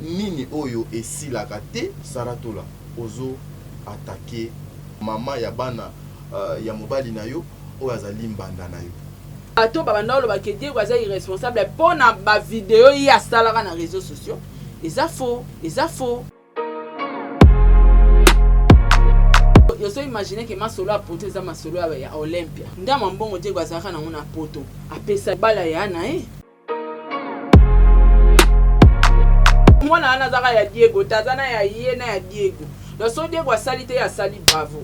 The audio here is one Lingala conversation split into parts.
nini oyo esilaka te Saratola ozo attaquer mama ya bana ya mobali na yo oyo azali mbanda na yo. Ato babanda olo bakedie kwa za irresponsable pona ba vidéo yi asalaka na réseaux sociaux. Eza faux. Yo so imaginer que masolo apoto eza masolo ya Olympia. Ndama mbongo je kwa zaka na ngona poto. Apesa bala ya na Mwana ana zaka ya Diego, tazana ya Yena ya Diego. Lo so Diego asali ya sali bravo.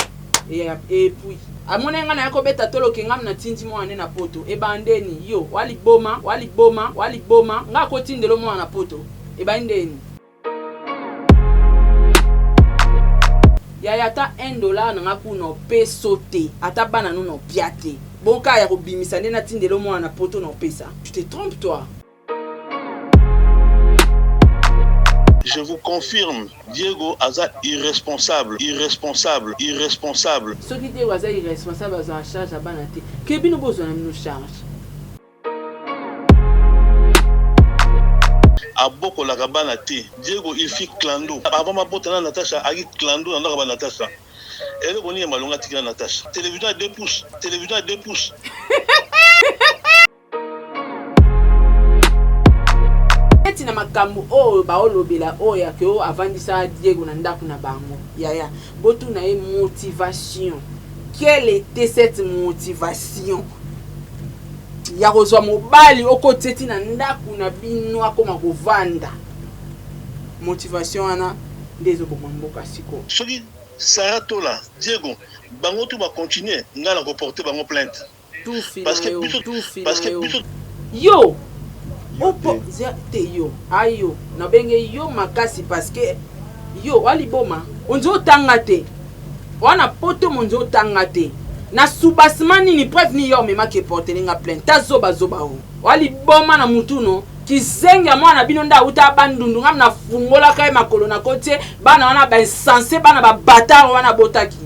Et puis amona ngana yako beta tolo kenga na tinji mwana na poto. E bandeni yo wali boma nga ko tindelo mwana na poto. E bandeni ya ta $1 na kuno peso te ata bana no piate bonka ya kobimisa ndena tindelo mwana na poto no pesa. Tu te trompes toi. Je vous confirme, Diego Aza irresponsable. Ce qui Diego Aza irresponsable Aza charge à banate. Kebino besoin de charge. A boko la banate. Diego il fit clando. Avant ma pote na Natacha, a clando na ndaka Natacha. Elle boni ya malonga tikina Natacha. Télévision à 2 pouces. Na makambo o baolobela oya ke o avandisa Diego na ndako na bango yaya botu na motivation. Quelle était cette motivation ya kozwa mobali okoteti na ndako na bino akoma kovanda? Motivation ana ndezo bomamboka siko soki Saratola Diego bango tu va continuer ngala ko porter bango plainte parce que yo opo te yo ayo na benge yo makasi parce que yo wali boma onzo tangate wana poto monzo tangate na subasmani ni preuve ni yo mema ke porter nga plainte tazoba o wali boma na mutuno kizenga mwana bino nda uta bandundu ngam na fungola kai makolo na kote bana wana ba insensé bana ba batard wana botaki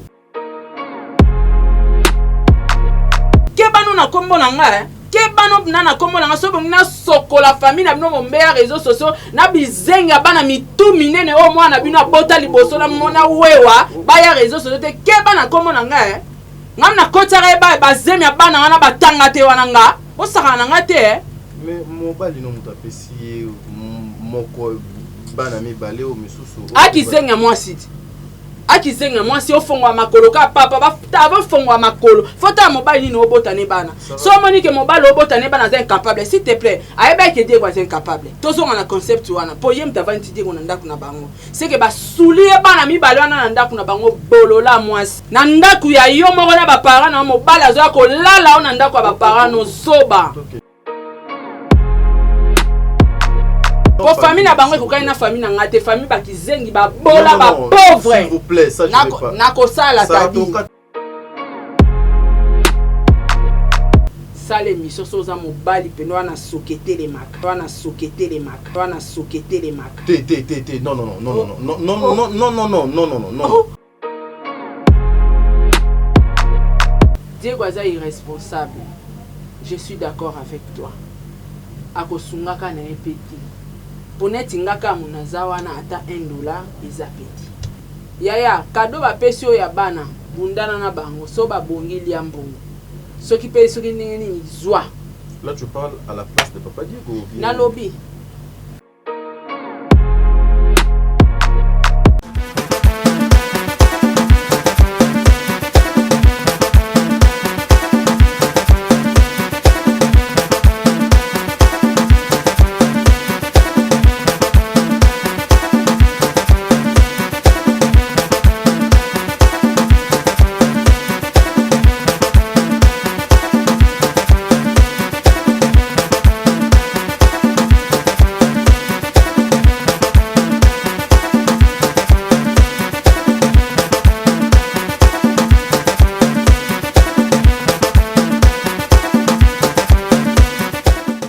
ke bano na kombo na nga ke bano nana kombo na so bongina sokola famille na bino mombea réseaux sociaux na bizenga bana mitu minene o mwana bino abota liboso na mona wewa baya réseaux sociaux te ke bana kombo na nga ngam na kotara ba zemi bana wana batanga te wana nga osaka na nga te mais mobali no mutapesi moko bana mibale o misusu akizenga mwasi ofongwa makolo ka papa ba fongwa makolo fota mobali ni obota ne bana so moni ke mobali obota ne bana za incapable s'il te plaît ayeba ke Diego za incapable tozo na concept wana po yem tavanti Diego na ndaku na bango c'est que ba soulier bana mibale wana na ndaku na bango bolola mwasi na ndaku ya yo moko na ba parents na mobali azo ko lala na ndaku ya ba parents no soba. Pour famille na bango ko na famille na ngate famille ba kizengi ba bola ba pauvre. S'il vous plaît, ça je sais pas. Nako sala tadi. Sale mission soza mobali peno wana sokete les maka. Non. Diego Aza irresponsable. Je suis d'accord avec toi. Akosungaka na epeti. Poneti ngaka munaza wana ata $1 eza peti. Yaya kado ba pesi o ya bana bundana na bango so ba bongili ya mbongo. Soki pe soki nini zwa. Là tu parles à la place de Papa Diego. Na lobby.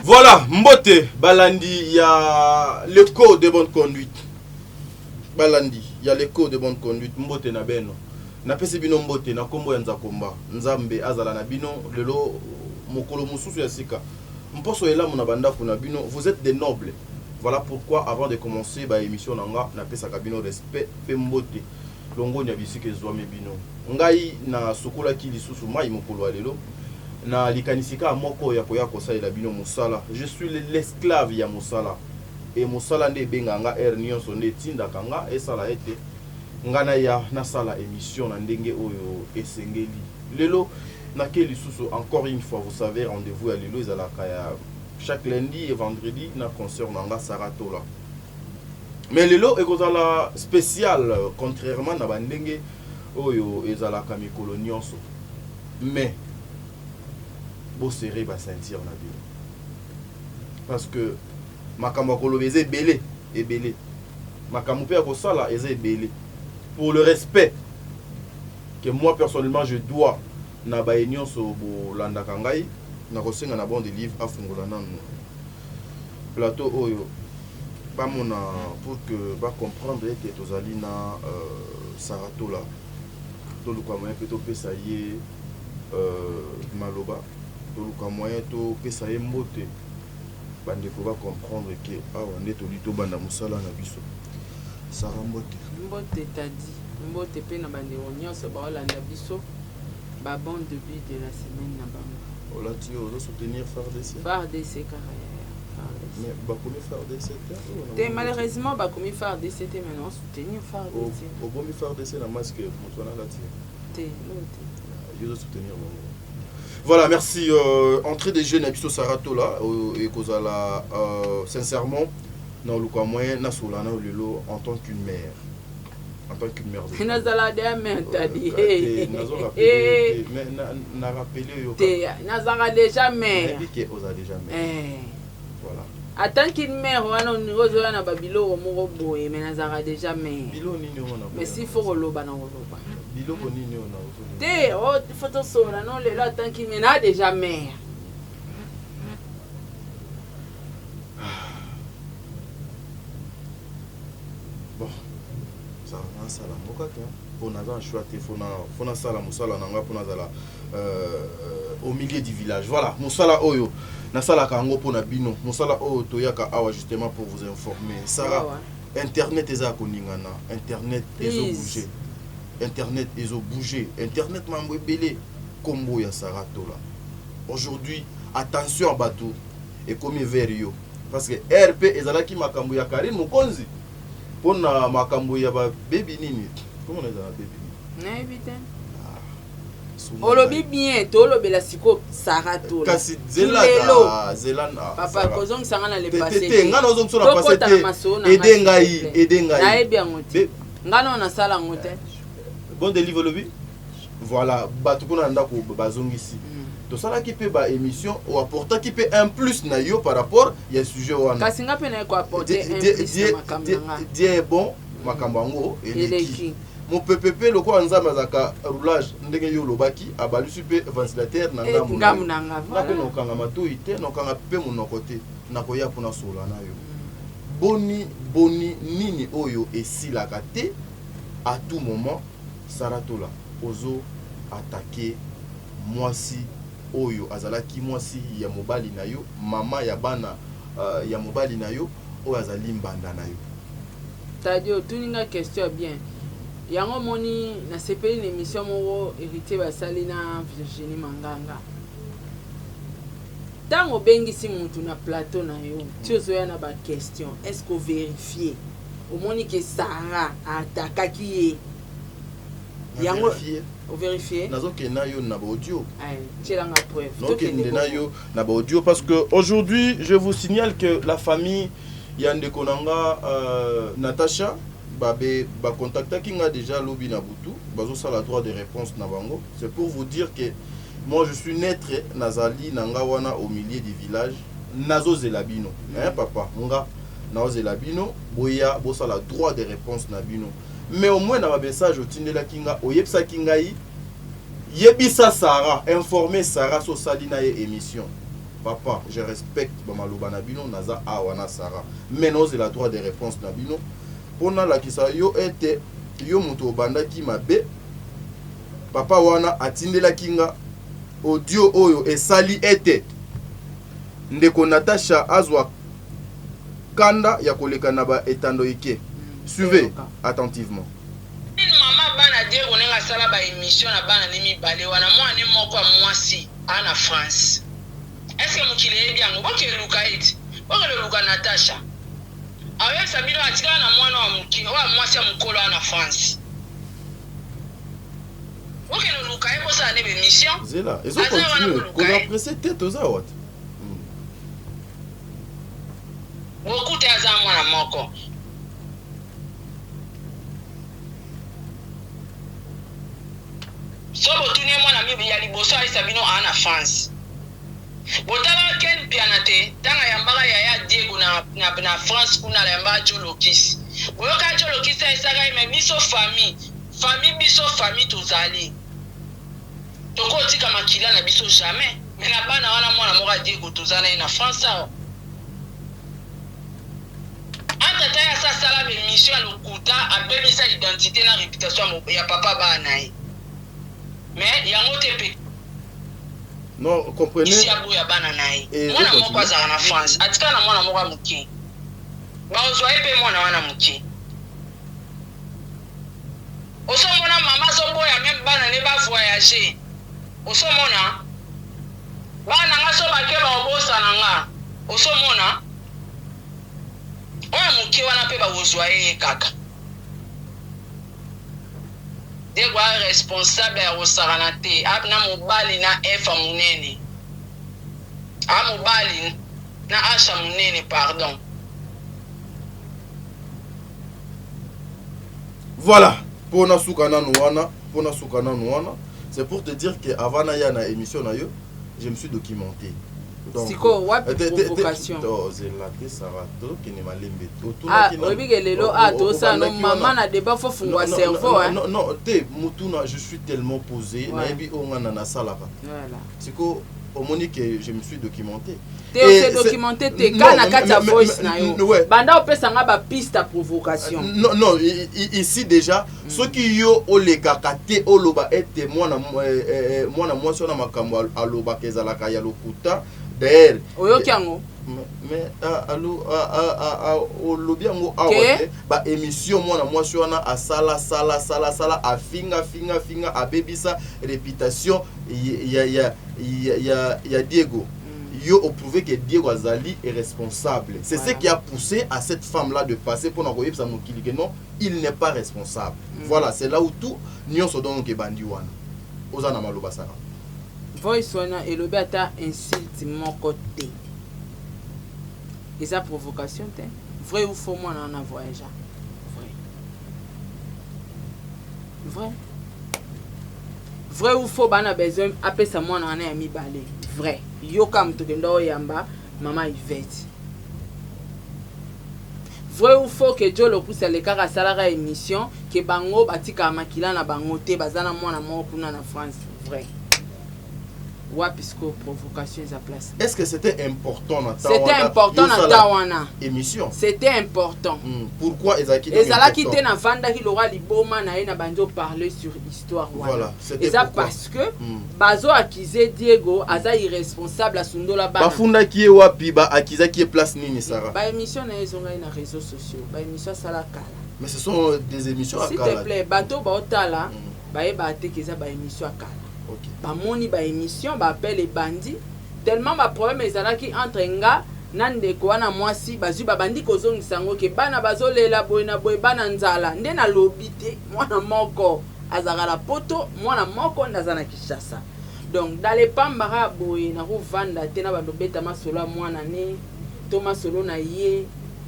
Voilà, Mbote, Balandi, il y a le code de bonne conduite. Balandi, il y a le code de bonne conduite. Mbote na beno. Na pesi bino Mbote, na kombo ya Nzakomba. Nzambe azala na bino, lelo mokolo mususu ya sika. Mposo ela muna banda kuna bino, vous êtes des nobles. Voilà pourquoi avant de commencer ba émission nanga na pesa kabino respect pe mbote longo nya bisike zwame bino ngai na sokola ki lisusu mai mokolo alelo na likanisika moko ya koya kosalela bino musala. Je suis l'esclave ya musala et musala nde benganga nyonso nde tinda kanga esala ete ngana ya na sala émission na ndenge oyo esengeli lelo na ke lisusu encore une fois vous savez rendez-vous à lelo ezalaka ya chaque lundi et vendredi na concert nanga Saratola. Mais lelo ekozala spécial contrairement na bandenge oyo ezalaka mikolo nyonso. Mais bo serré ba sentir na bio. Parce que makambo koloba eza ebele. Makambo pe akosala eza ebele. Pour le respect que moi personnellement je dois na ba nyonso bo landa kangai na kosenga na bon de livre afungola nanu plateau oyo pas mona pour que ba comprendre que tozali na Saratola to luka moyen que to pesa ye maloba to luka moyen to pesa ye mbote bande ko ba comprendre que awa nde to lito banda musala na biso Sara mbote tadi mbote pe na bande nyonso ba olanda biso ba bon début de la semaine na bango. On l'a dit, on doit soutenir FARDC. FARDC carrément. Mais Bakoumi FARDC, malheureusement, Bakoumi FARDC, maintenant soutenir FARDC. Au bon FARDC, la masque, on a là-dessus. Je dois soutenir. Voilà, merci. Entrée des jeunes à Saratola et Kozala, sincèrement, dans le cas moyen, Nasolana Lelo en tant qu'une mère. En tant qu'une mère. Nazala de mère, t'as dit. Mais n'a rappelé. Nazara déjà mère. Voilà. En tant qu'une mère, on a un babilo au Morobo, mais Nazara déjà mère. Mais s'il faut roloba, non roloba. Bilo bonini on a. Té, oh, photo sora, non, le là, tant qu'il mena déjà mère. Bon. Sala mokata pour naza choix te fona sala musala nanga pour nazala au milieu du village. Voilà, musala oyo na sala kango pour na bino musala oyo toyaka awa justement pour vous informer. Sara internet eza koningana, internet ezo bouger. Internet ezo bouger, internet mambo ebele kombo ya Saratola. Aujourd'hui, attention bateau et comme vers yo parce que RP ezalaki makambo ya Karim Mokonzi. Pour na makambo ya ba baby nini comment on est dans la baby na éviter olobi bien to lobela siko Saratola kasi zelana papa kozong sanga na le passé te ngana ozong so na passé te ede ngai na ebi ngote ngana na sala ngote bon délivre lobi voilà batu kuna ndako bazongisi to sala ki pe ba émission ou apporter qui peut un plus na yo par rapport ya sujet wana kasi ngape na ko apporter un plus na makambo nga die bon makambo ngo eleki mon PPP le ko nzama zaka roulage ndenge yo lobaki abalusi pe ventilateur na ngamu nanga na ko nokanga matoi te nokanga pe monoko te na ko ya pona sola na yo boni nini oyo esilaka te à tout moment Saratola ozo attaquer mwasi oyo azalaki mwasi ya mobali na yo mama ya bana ya mobali na yo oyo azali mbanda na yo tadio tuninga question bien yango moni na sepeli une émission moko héritier basali na Virginie Manganga tango bengisi mutu na plateau na yo tiozoya na ba question est-ce que vérifier au moni que Sarah atakaki ye yango vérifier nazokenda yo na audio tchelanga preuve nazokenda na yo na audio parce que aujourd'hui je vous signale que la famille Yande Konanga Natacha babe ba contactaki nga déjà lobi na butu bazo sala droit de réponse na bango. C'est pour vous dire que moi je suis naître nazali nanga wana au milieu du village nazo zelabino papa nga nazo zelabino boya bo sala droit de réponse na bino. Mais au moins dans ma message au tindela kinga oyepsa kingai yebisa Sarah informer Sarah so salina ye émission. Papa, je respecte Bamaloba Nabino, Naza Awana Sarah. Mais non, c'est la droit de réponse Nabino. Pour la kisa yo était yo muto banda ki mabe. Papa wana atinde la kinga audio oyo et sali était. Ndeko Natacha azwa kanda ya koleka na ba etando ike. Suivez attentivement. Maman bana Diego nenga sala ba émission na bana ni mibale wana mwana moko ya mwasi ana France. Est-ce que mukile yebi yango boke luka iti boke luka Natasha awe Sabino atika na mwana wa mukile wa mwasi ya mukolo ana France. Boke luka ebo sa ne be mission Zela ezo continue ko apprécier tête aux awat. Beaucoup te aza mwana moko. Sobo tuni mwana mibi ya liboso ali Sabino ana France. Botala ken pianate tanga yambaka ya Diego na France kuna la yambaka Jolokis. Boyoka Jolokis esaka ime biso famille biso famille tozali. Toko tika makila na biso jamais. Mais na bana wana mwana moka Diego tozana na France ao. Anta taya sa sala be mission lokuta abebisa identité na réputation ya papa bana yi. Mais yango tepe. Non, comprenez. Ici à Bouya Bananaï. Moi, je suis en France. En tout cas, moi, je suis en France. Au sommet, maman, son boy a même banané va voyager. Au sommet, bana so bakeba obosa nanga. Au sommet, on muki wana pe ba ozwaye kaka. Diego est responsable ya osaranate abna mobali na efa munene mobali na asha munene pardon. Voilà pour na sukana nuana c'est pour te dire que avant na ya na émission na yo je me suis documenté. Siko wapi provocation tosa no mama na débat fo fungwa cerveau hein. Non te mutuna je suis tellement posé na yebi onga na sala pa. Voilà. Siko au monique je me suis documenté. Te documenté te kana kata voice na yo. Banda opesa nga ba piste à provocation. Non ici déjà ceux qui yo olekaka te oloba ete mwana moi sur na makambo aloba kezala ka ya lokuta. D'ailleurs, mais allo olobi yango awa ba émission mwana mwasi wana a sala a finga a bebisa réputation ya Diego. Yo ont prouvé que Diego Azali est responsable. C'est ce qui a poussé à cette femme là de passer pour n'envoyer sa mokili que non, il n'est pas responsable. Voilà, c'est là où tout nyon so donc ke bandi wana. Ozana maloba sara. Voice wana elobi ata insulte moko te. Et sa provocation te. Vrai ou faux moi na voyage. Vrai ou faux bana besoin apesa moi na ya mibale. Vrai. Yo kam to kendo yamba mama Yvette. Vrai ou faux que Joe le pousse le kaka salara émission que bango batika makila na bango te bazana moi na moko kuna na France. Vrai. Wapisco provocation à place. Est-ce que c'était important dans C'était important dans Tawana émission. C'était important. Pourquoi Ezaki Ezalaki te na vanda ki lora liboma na ina banjo parler sur histoire wana. Voilà, c'était parce que bazo accusé Diego aza irresponsable à sundola bana. Bafunda ki wapi ba akiza ki place nini Sarah. Ba émission na ezonga na réseaux sociaux, ba émission sala kala. Mais ce sont des émissions à kala. S'il te plaît, bato ba otala ba e ba te keza ba émission à kala. Ba moni ba émission ba appelle les bandits tellement ba problème ezalaki entre nga nande ko wana mwasi bazu ba bandi kozongisa ngo ke bana bazolela boy na boy bana nzala nde na lobité mwana moko azakala poto mwana moko ndazana Kinshasa. Donc dans les pambara boy na rovanda te na bando beta masolo mwana ne to masolo na ye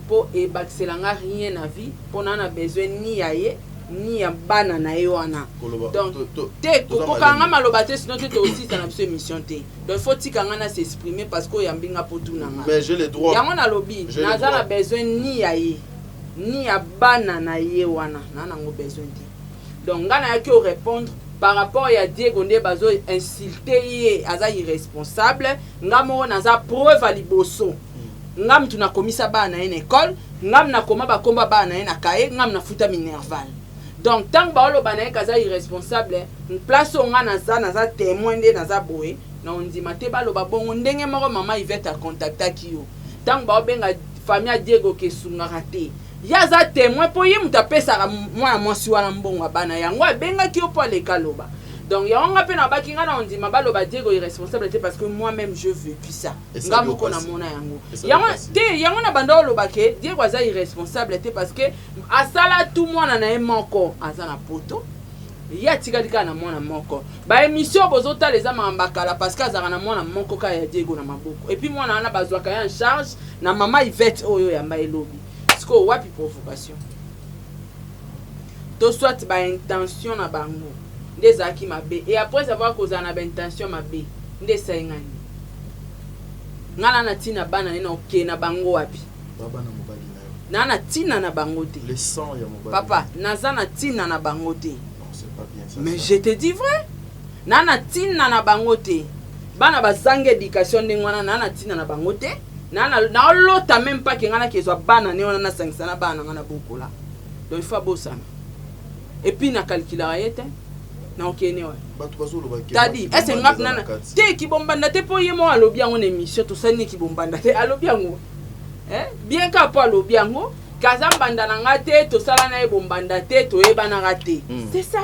po e bakselanga rien na vie po na besoin ni yaye ni ya bana na yoana. Donc te kokanga maloba te sinon te aussi ça na biso émission te. Donc faut tikanga na s'exprimer parce que yambinga potu nanga. Mais j'ai le droit. Yango na lobby naza na besoin ni ya ye ni ya bana na ye wana na nango besoin te. Donc ngana yaki o répondre par rapport ya Diego nde bazo insulter ye aza irresponsable ngamo naza preuve à liboso. Ngam tuna komisa bana na école ngam na koma ba komba bana na kae ngam na futa minerval. Donc tant que baolo banaye kaza irresponsable place on naza témoin de naza boé na on dit maté balo ba bongo ndenge moko mama Yvette a contacté ki yo tant que ba benga famille ya Diego kesungaka te yaza témoin po ye muta pesa mwana mwasi wana mbongo bana yango abengaki yo po aleka loba. Donc yango nga pe na bakinga na ondima baloba Diego irresponsable te parce que moi-même je vécu ça nga moko na mona yango yango te yango na banda loba ke Diego aza irresponsable te parce que asala tout mwana na ye moko aza na poto ya tikadika na mwana moko ba émission bozota les amambakala parce que azaka na mwana moko ka ya Diego na maboko et puis mwana ana bazwaka ya en charge na mama Yvette oyo yamba elobi siko wapi provocation to soit ba intention na bango ndezaki mabe et après avoir causé na ba intention mabe ndesa ngani ngana na tina bana nena ok na bango wapi baba na mobali na na tina na bango te le sang ya mobali papa naza na tina na bango te. C'est pas bien ça. Mais je te dis vrai. Nana tina na bangote. Bana bazanga éducation ndengwana nana tina na bangote. Nana na lota même pas que ngana kezwa bana ne wana na sangisa na bana ngana bokola. Donc il faut bosana. Et puis na calculer yete. Na okene wa. Batu bazolo ba ke. Tadi est-ce ngap nana te ki bombanda te po yemo alobi yango na émission to sani ki bombanda te alobi yango. Bien ka po alobi yango. Kazambanda na ngate to sala na bombanda te to ebana ngate. C'est ça.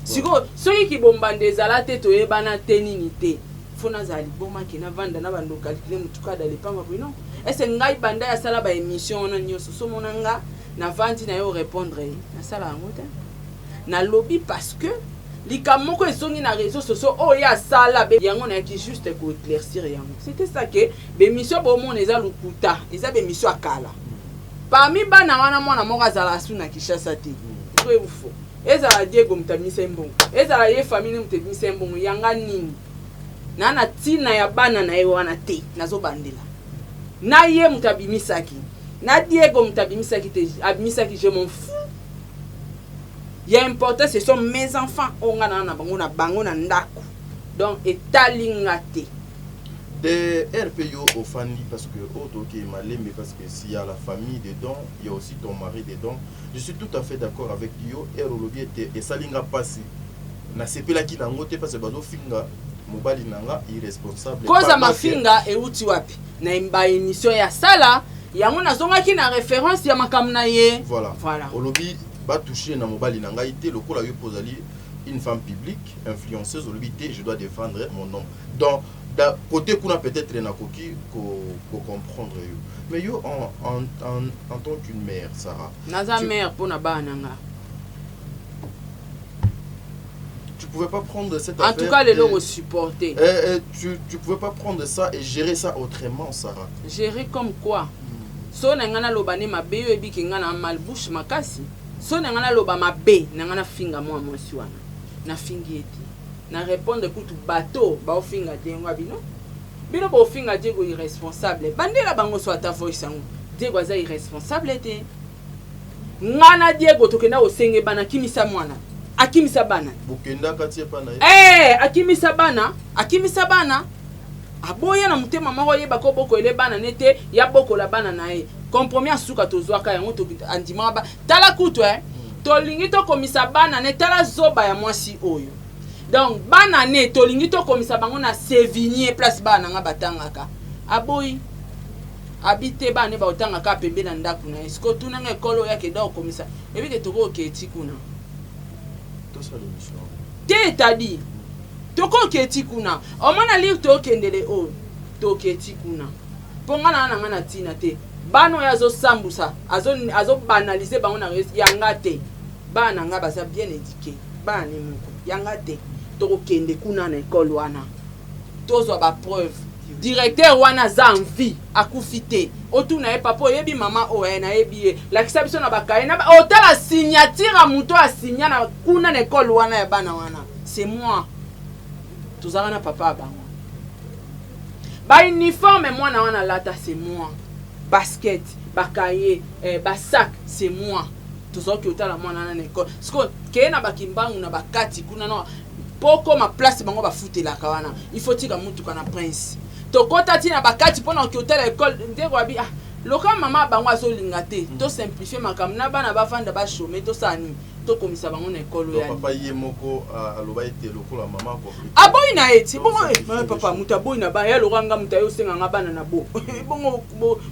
Siko soki ki bombanda ezala te to ebana te nini te. Fona zali boma ki na vanda na bando calculer mutuka dali panga bino. Est-ce ngai banda ya sala ba émission na nyoso so monanga na vandi na yo répondre na sala ngote. Na lobby parce que likamoko esongi na réseaux sociaux o ya sala be yango na ki juste ko éclaircir yango. C'était ça que be mission bo mon eza lukuta, eza be mission akala. Parmi bana wana mwana moko azala suna Kinshasa te. Ko ufo. Ezala Diego mutamisa mbongo. Ezala ye famille mutamisa mbongo yanga nini. Nana tina ya bana na ye wana te nazo bandela. Na ye mutabimisaki. Na Diego mutabimisaki te abimisaki je m'en fous. Ya important ce sont mes enfants onga na bango na ndako. Donc etalinga te. Des RPO au Fandi parce que autre qui est malé mais parce que s'il y a la famille dedans, il y a aussi ton mari dedans. Je suis tout à fait d'accord avec yo erolobi était et salinga passé. Na sepela ki na ngote parce que bazo finga mobali nanga irresponsable. Koza mafinga e uti wapi? Na imba émission ya sala yango nazonga ki na référence ya makamna ye. Voilà. Olobi ba toucher na mobali nanga ité lokola yo pozali une femme publique, influenceuse olobi té je dois défendre mon nom. Donc côté qu'on a peut-être na koki ko comprendre yo. Mais yo en tant qu'une mère Sarah. Naza mère pour na ba nanga. Tu pouvais pas prendre cette affaire. En tout cas les lots supporter. Tu pouvais pas prendre ça et gérer ça autrement Sarah. Gérer comme quoi? So na ngana lobane mabe yo ebiki ngana malbouche makasi. So na ngana loba mabe na ngana finga moi mwasi wana. Na fingi eti. Na répondre pour tout bateau ba ofinga Diego bino. Bino ba ofinga Diego irresponsable. Bandela bango so ata voice yango. Diego aza irresponsable te. Ngana Diego tokenda osenge bana kimisa mwana. Akimisa bana. Bokenda katie pa na ye. Akimisa bana. Aboya na mutema moko yeba ko boko ele bana nete ya boko la bana na ye. Compromis asuka tozwaka yango to andima ba. Tala kutu tolingi to komisa bana ne tala zoba ya mwasi oyo. Donc bana ne tolingi to komisa bango na Sévigné place bana nga batangaka. Aboyi habite bana ba otangaka pembe na ndaku na esko tunanga ekolo yake da komisa. Ebike toko oketi kuna. To ça l'émission. Te tadi. Toko oketi kuna. O mana li to kendele o. To oketi kuna. Ponga na ngana tina te. Bano yazo sambusa. Azo banaliser bango na yanga te. Bana nga baza bien éduqué. Bana ni moko. Yanga te. Toko kende kuna na école wana. Tozo ba preuve. Directeur wana za envie akufite. Otuna e papa yebi mama o na yebi la kisabiso na bakaye na otala signature a muto a signa na kuna na école wana ya bana wana. C'est moi. Tozara na papa bango. Ba uniforme moi na wana lata c'est moi. Basket, bakaye, basak, c'est moi. Tozoki otala moi na école. Sko ke na bakimbangu na bakati kuna no poko ma place bango ba futela kawana. Il faut tika mutu kana prince. Tokota tina bakati pona ki hôtel école ndeko abi loka mama bango azolinga te to simplifier makambo na bana bafanda ba chômer to sani to komisa bango na ekolo ya papa ye moko aloba ete lokola mama ko aboyi na eti bongo papa muta boyi na ba ya lokanga muta yo senga nga bana na bo bongo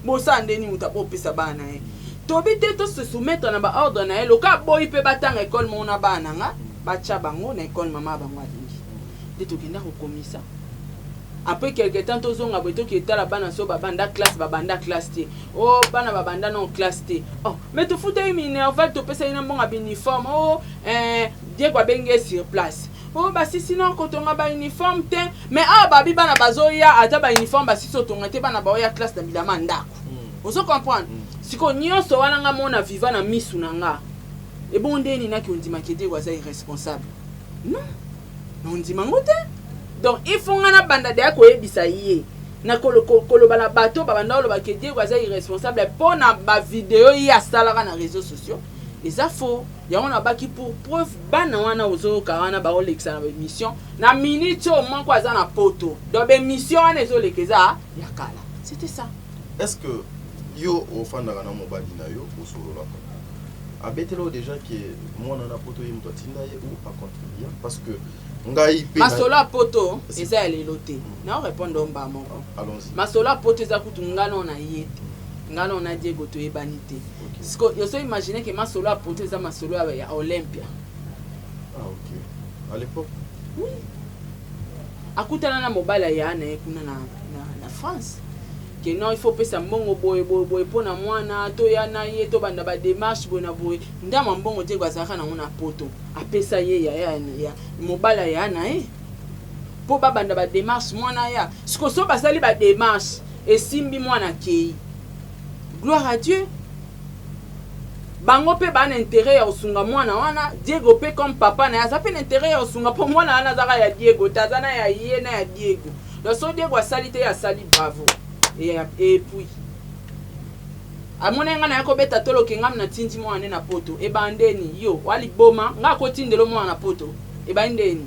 bo sandeni muta bo pesa bana tobi te to se soumettre na ba ordre na loka boyi pe batanga ekole mona bana nga bacha bango na ekole mama bango alingi de to kinda ko komisa. Après quelque temps tozonga boto ki etala bana so babanda classe te oh bana babanda non classe te oh mais tu foutais minerval to pesa ina mbonga uniforme oh die kwa benge sur place oh ba si sinon kotonga ba uniforme te mais babi bana bazoya ata ba uniforme ba si sotonga te bana ba ya classe na bilama ndako ozo comprendre siko nyonso wana nga mona viva na misu na nga e bon ndeni na ki ondima kede waza irresponsable non ndima ngote. Donc il faut ngana banda de ko ebisa yé na kolo bana bato babanda lo bakedie kwaza irresponsable pour na ba vidéo ya salaka na réseaux sociaux et ça faux ya on a baki pour preuve bana wana ozo karana ba olexa na émission na minute au moins kwaza na poto donc émission wana ezo lekeza ya kala c'était ça. Est-ce que yo ofanda na mobali na yo osolo la abetelo déjà que moi na poto yimto tinda ye ou pas contribuer parce que masolo a poto eza elote na répondre omba moko. Allons-y. Masolo a poto eza kutu ngano na yete ngano na Diego to ebani te. Parce que yo so imaginer que masolo a poto eza masolo ya Olympia. Ah OK. À l'époque. Oui. Akutana na mobala ya na kuna na France. Que non il faut pesa mbongo boye pona mwana to ya na ye to banda ba démarche bona boye ndama mbongo te kwa zaka na una poto apesa ye ya mobala ya na po ba banda ba démarche mwana ya siko so basali ba démarche esimbi mwana kei gloire à Dieu bango pe ba na intérêt ya osunga mwana wana Diego pe comme papa na ya ça pe intérêt ya osunga po mwana wana zaka ya Diego tazana ya ye na ya Diego le so Diego asali te ya sali bravo. Et puis amona nga na yako beta tolo ke ngam na tindi mwana na poto e bandeni yo wali boma nga ko tindelo mwana na poto e bandeni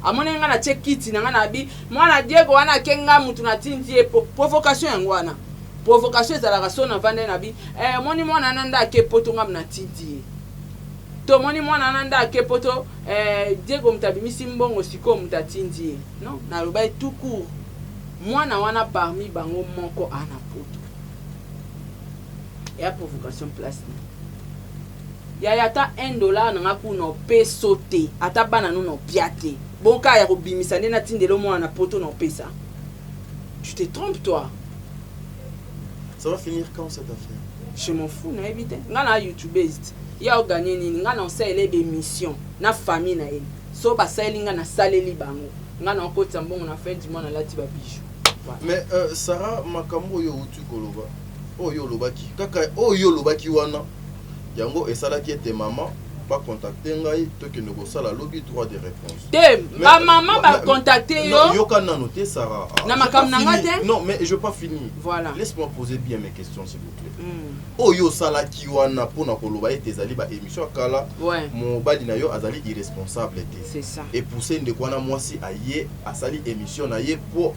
amona nga na chekiti na nga na bi mwana Diego wana kenga mutu na tindi e provocation yango wana provocation za la so na vande na bi moni mwana nanda ke poto ngam na tindi to moni mwana nanda ke poto Diego mtabimisi mbongo siko mtatindi non na rubai tout court. Mwana wana parmi bango moko ana poto. Ya provocation place. Ya yata $1 na kuno peso te. Ata bana no piate. Bonka ya kobimisa na tindelo mwana poto no pesa. Tu te trompes toi. Ça va finir quand cette affaire? Je m'en fous na éviter. Ngana YouTubeiste. Ya gagner nini ngana on sait les émissions na famille na ele. So ba salinga na saleli bango. Ngana on kota mbongo na fin du mois na lati ba bijou. Mais Sarah makambo yo utu koloba oyo lobaki kaka oyo lobaki wana yango esalaki ete maman ba contacter ngai to ke ndoko sala lobby droit de réponse te ma maman ba contacter yo yo kana noter Sarah na makam na ngate non mais je pas fini voilà laisse-moi poser bien mes questions s'il vous plaît oyo salaki wana pona koloba ete ezali ba émission kala mon badi na yo azali irresponsable te c'est ça et pousser ndeko wana mwasi aye asali émission na ye pour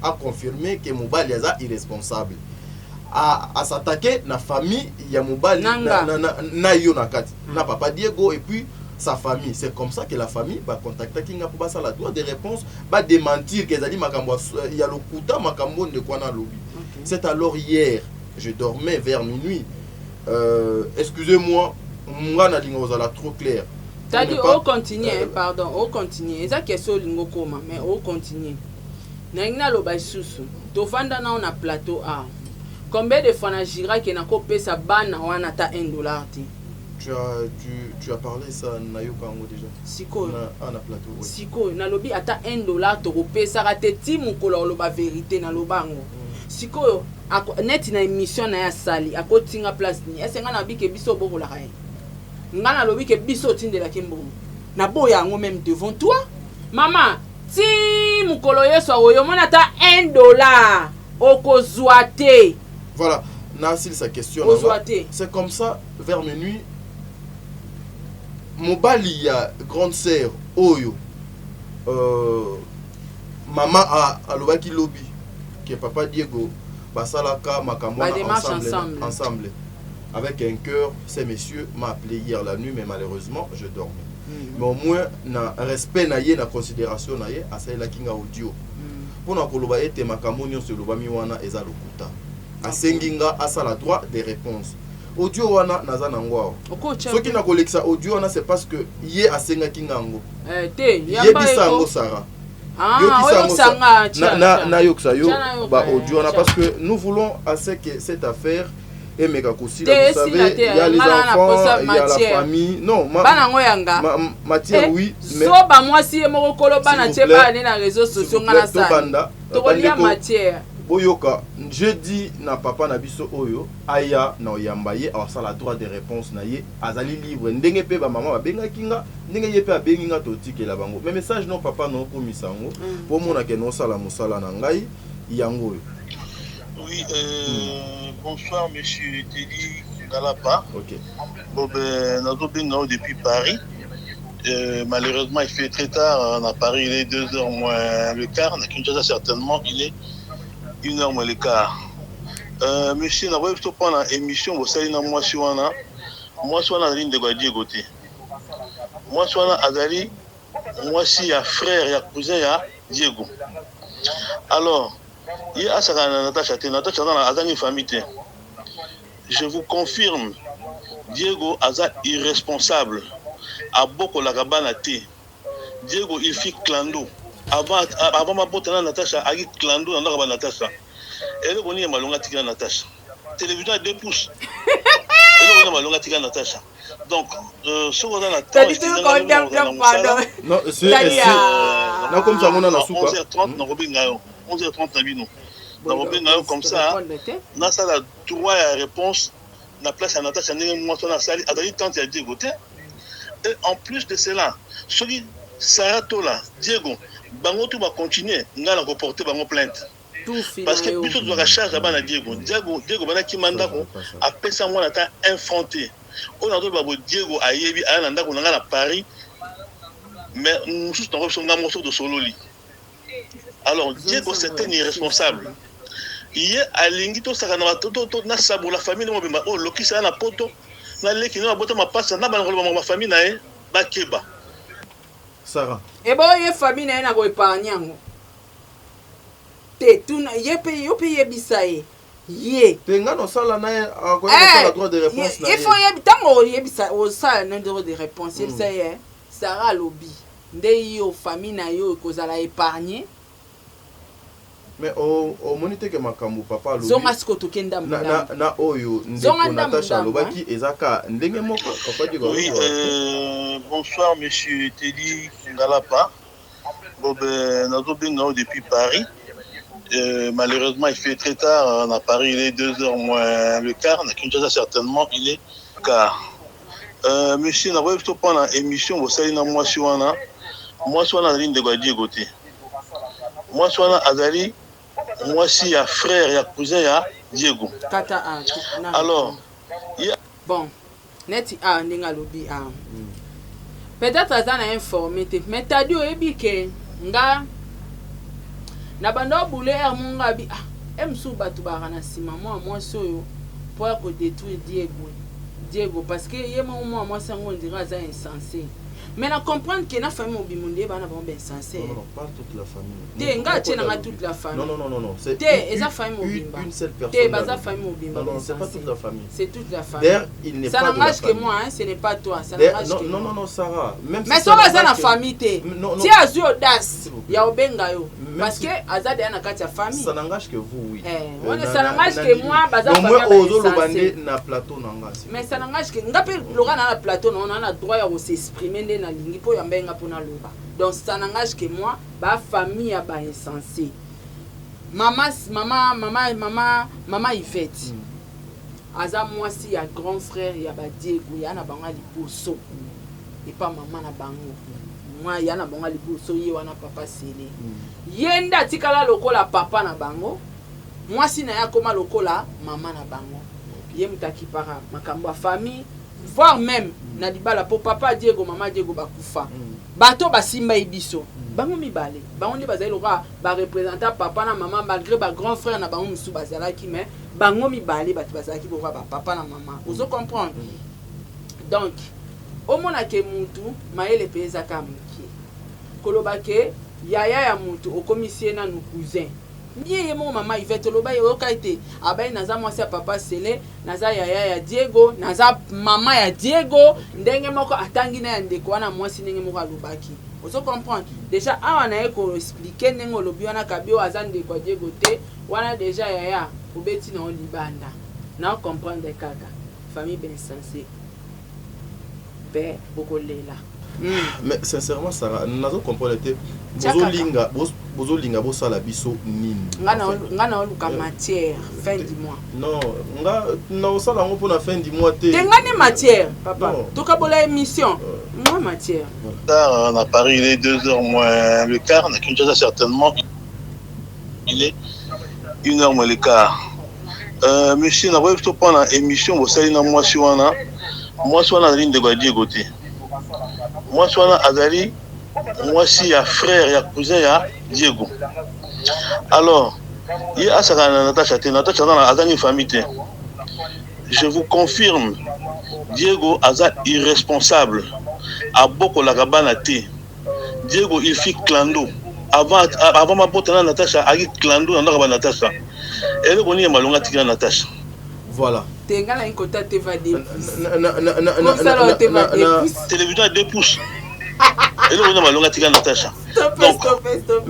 a confirmé que Mobali est irresponsable. À s'attaquer na famille, il y a Mobali na yo na kati. Na papa Diego et puis sa famille. C'est comme ça que la famille va contacter Kinga pour ça la droit de réponse, va démentir que Zali Makambo il y a le kuta Makambo de quoi na lobby. C'est alors hier, je dormais vers minuit. Excusez-moi, moi na lingo la trop clair. T'as dit on continue, pardon, on continue. C'est question lingo comment mais on continue. Nangina lo baisusu to vanda na on plateau a combien de fois na gira que na ko pesa bana wana ta $1 ti tu as parlé ça na yo kango déjà siko na plateau oui. Siko na lobi ata $1 to ko pesa ka te ti mukolo lo ba vérité na lo bango siko net na émission na ya sali akotinga place ni esenga na bike biso bokola kae ngana lobi ke biso tindela kimbo na boya ngo même devant toi maman si mukolo yeso oyo mona ta $1 okozwa te. Voilà, Nassil sa question c'est comme ça vers minuit Mobali ya grande sœur oyo maman a lobaki lobby que papa Diego basalaka makambo ensemble avec un cœur. Ces messieurs m'ont appelé hier la nuit, mais malheureusement je dormais. Mais au moins na respect na ye na considération na ye asala kinga audio pour na koloba ete makambo nyonso lobami wana eza lokuta asenginga asala droit de réponse audio wana naza nango soki na kolekisa audio wana c'est parce que ye asenga kinga ngo ye bisango Sarah na yoksa yo ba audio wana parce que nous voulons assez que cette affaire et méga aussi vous savez il y a les enfants il y a la famille non matière oui mais so ba moi si mo kolo bana tie ba na réseaux sociaux ngana ça to lia matière boyoka je dis na papa na biso oyo aya na oyamba ye asala droit de réponse na ye azali libre ndenge pe ba maman ba benga kinga ndenge ye pe abengi nga to tikela bango mais message non papa no komisa ngo po mona ke no sala musala na ngai yango. Oui, bonsoir monsieur Teddy Galapa. Ok. Bon ben, nous sommes depuis Paris. Malheureusement, il fait très tard. À Paris, il est 2h moins le quart. À Kinshasa, certainement, il est 1h moins le quart. Monsieur, nous avons prendre l'émission. Vous savez, moi, je suis en ligne de Guadi Goté. Moi, je suis en Azali. Moi, je suis frère, il y a cousin, il y a Diego. Alors, il y a Natacha dans la famille. Je vous confirme, Diego Aza irresponsable. À beaucoup la cabane Diego il fit clando. Avant ma pote Natacha, a dit clando dans la Natacha. Elle est bonne malonga tika Natacha. Télévision à 2 pouces. Elle est bonne malonga tika Natacha. Donc, ce qu'on a non, c'est non comme ça, on a la soupe. 11h30, on revient 11h30 na bino. Na revient comme ça. Na ça la droit à réponse. Na place à Natacha, moi on a sali. Adali tant il y a Diego. Et en plus de cela, celui Sarah Tola, Diego, bango tout va continuer. Nga na reporter bango plainte. Parce que plutôt de la charge là-bas na Diego. Diego bana ki mandako après ça moi nata infronté. On a dit Diego a yebi a nanda ko nga na Paris. Mais nous tous on reçoit un morceau de sololi. Alors Diego c'était irresponsable. Hier à Lingito ça na sabo la famille mo bemba oh loki ça na poto na leki na bota ma passe na ba ma famille na e ba keba. Sarah. Et bon ye famille na ko épargner ngo. Te tuna ye pe yo pe ye bisaye. Ye. Tenga no sala na ko la droit de réponse na. Il faut ye tango ye bisaye o sala na droit de réponse. Il sait Sarah lobby. Nde yo famille na yo ko zala épargner. Mais au monite que makambo papa lobby. Zonga skoto kenda na oyo ndeko Natacha lobaki ezaka ndenge moko papa digo. Oui, bonsoir monsieur Teddy Galapa. Bon ben nous sommes depuis Paris. Malheureusement, il fait très tard. À Paris, il est 2h moins le quart. À Kinshasa, certainement, il est quart. Monsieur, nous avons prendre l'émission. Vous savez, moi, je suis en ligne de Guadi Goté. Moi, je suis en Azali. Moi, si il y a frère, il y a cousin, il y a Diego. Alors, il y a... Bon, net a ninga lobby a. Peut-être ça na informé, mais t'as dit au que nga na bando boule munga bi emsu batu barana sima moi soyo pour détruire Diego parce que yé moi sango ndira za insensé. Mais na comprendre que na famille obimunde bana bon ben insensé. Non, pas toute la famille. Te nga tena na toute la famille. Non, c'est une seule personne. Te baza famille obimba. Non, c'est pas toute la famille. C'est toute la famille. D'ailleurs, il n'est pas de la famille. Ça n'engage que moi, hein, ce n'est pas toi, ça n'engage que moi. Non, Sarah, même mais ça va la famille te. Si azu audace, ya obenga yo parce que azade na kati ya famille. Ça n'engage que vous, oui. Ça n'engage que moi baza famille. Moi ozo lobande na plateau nanga. Mais ça n'engage que ngape lora na plateau on a droit ya s'exprimer na lingi po ya mbenga pona loba. Donc ça n'engage que moi ba famille ya ba insensé. Maman Yvette. Aza moi si ya grand frère ya ba Diego ya na banga liboso. Et pas maman na bango. Moi ya na banga liboso ye wana papa sele. Yenda tikala lokola papa na bango. Moi si na ya koma lokola maman na bango. Ye mutaki para makambo ya famille, voire même na dibala po papa Diego maman Diego bakufa. Bato basimba ibiso. bango mibale bango nde bazali lokola barepresentant papa na mama malgré bagrand frère na bango mosusu bazalaki mais bango mibale bato bazalaki lokola bapapa na mama ozo comprendre donc omonake mutu mayele mpe ezaka mokie koloba ke yaya ya mutu okomisi ye nanu cousin ye moko mama Yvette oloba yoka ete abai naza mwasi ya papa Sele naza yaya ya Diego naza mama ya Diego ndenge moko atangi na ya ndeko wana mwasi ndenge moko alobaki ozo comprendre déjà awa na ye ko expliquer ndenge olobi wana kabio aza ndeko ya Diego te wana déjà yaya obeti na libanda na comprendre kaka famille bien sensée pe bokolela mais sincèrement Sarah nazo comprendre te bozolinga bosala biso nini ngana oluka matière fin du mois non nga na osala ngo pona fin du mois te ngani matière papa tokabola émission moi matière tard à Paris il est 2h moins le quart na Kinshasa certainement il est 1h moins le quart monsieur na voye plutôt pendant émission bosali na mwasi wana azali ndeko ya Diego te mwasi wana azali mwasi ya frère ya cousin ya Diego alors il a sa Natacha azali famille te je vous confirme Diego aza irresponsable a boko la kabana te Diego il fit clando avant ma pote na Natacha a clando na ndaka ba Natacha elle koni malonga tika Natacha voilà tengala inkota te va de télévision à 2 pouces elle koni malonga tika Natacha stop.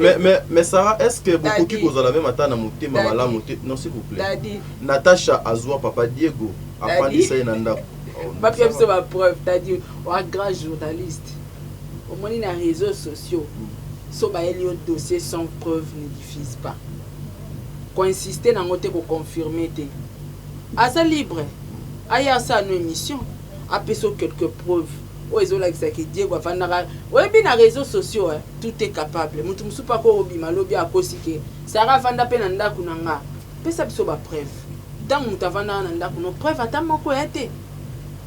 Mais Sarah, est-ce que beaucoup qui posent la même attente à monter maman monter non s'il vous plaît Natacha azwa papa Diego a pas dit ça nanda ba pièce ba preuve t'as dit un grand journaliste au moins les réseaux sociaux so ba elio dossier sans preuve ne diffuse pas ko insister na ngote ko confirmer te asa libre aya sa no émission apeso quelques preuves oezola kisaki Diego afandaka oyebi na réseaux sociaux tout est capable mutu musupa ko obima lobi akosike Sarah fanda pe na ndaku nanga pesa biso ba preuve tant mutu afanda na ndaku no preuve ata moko yate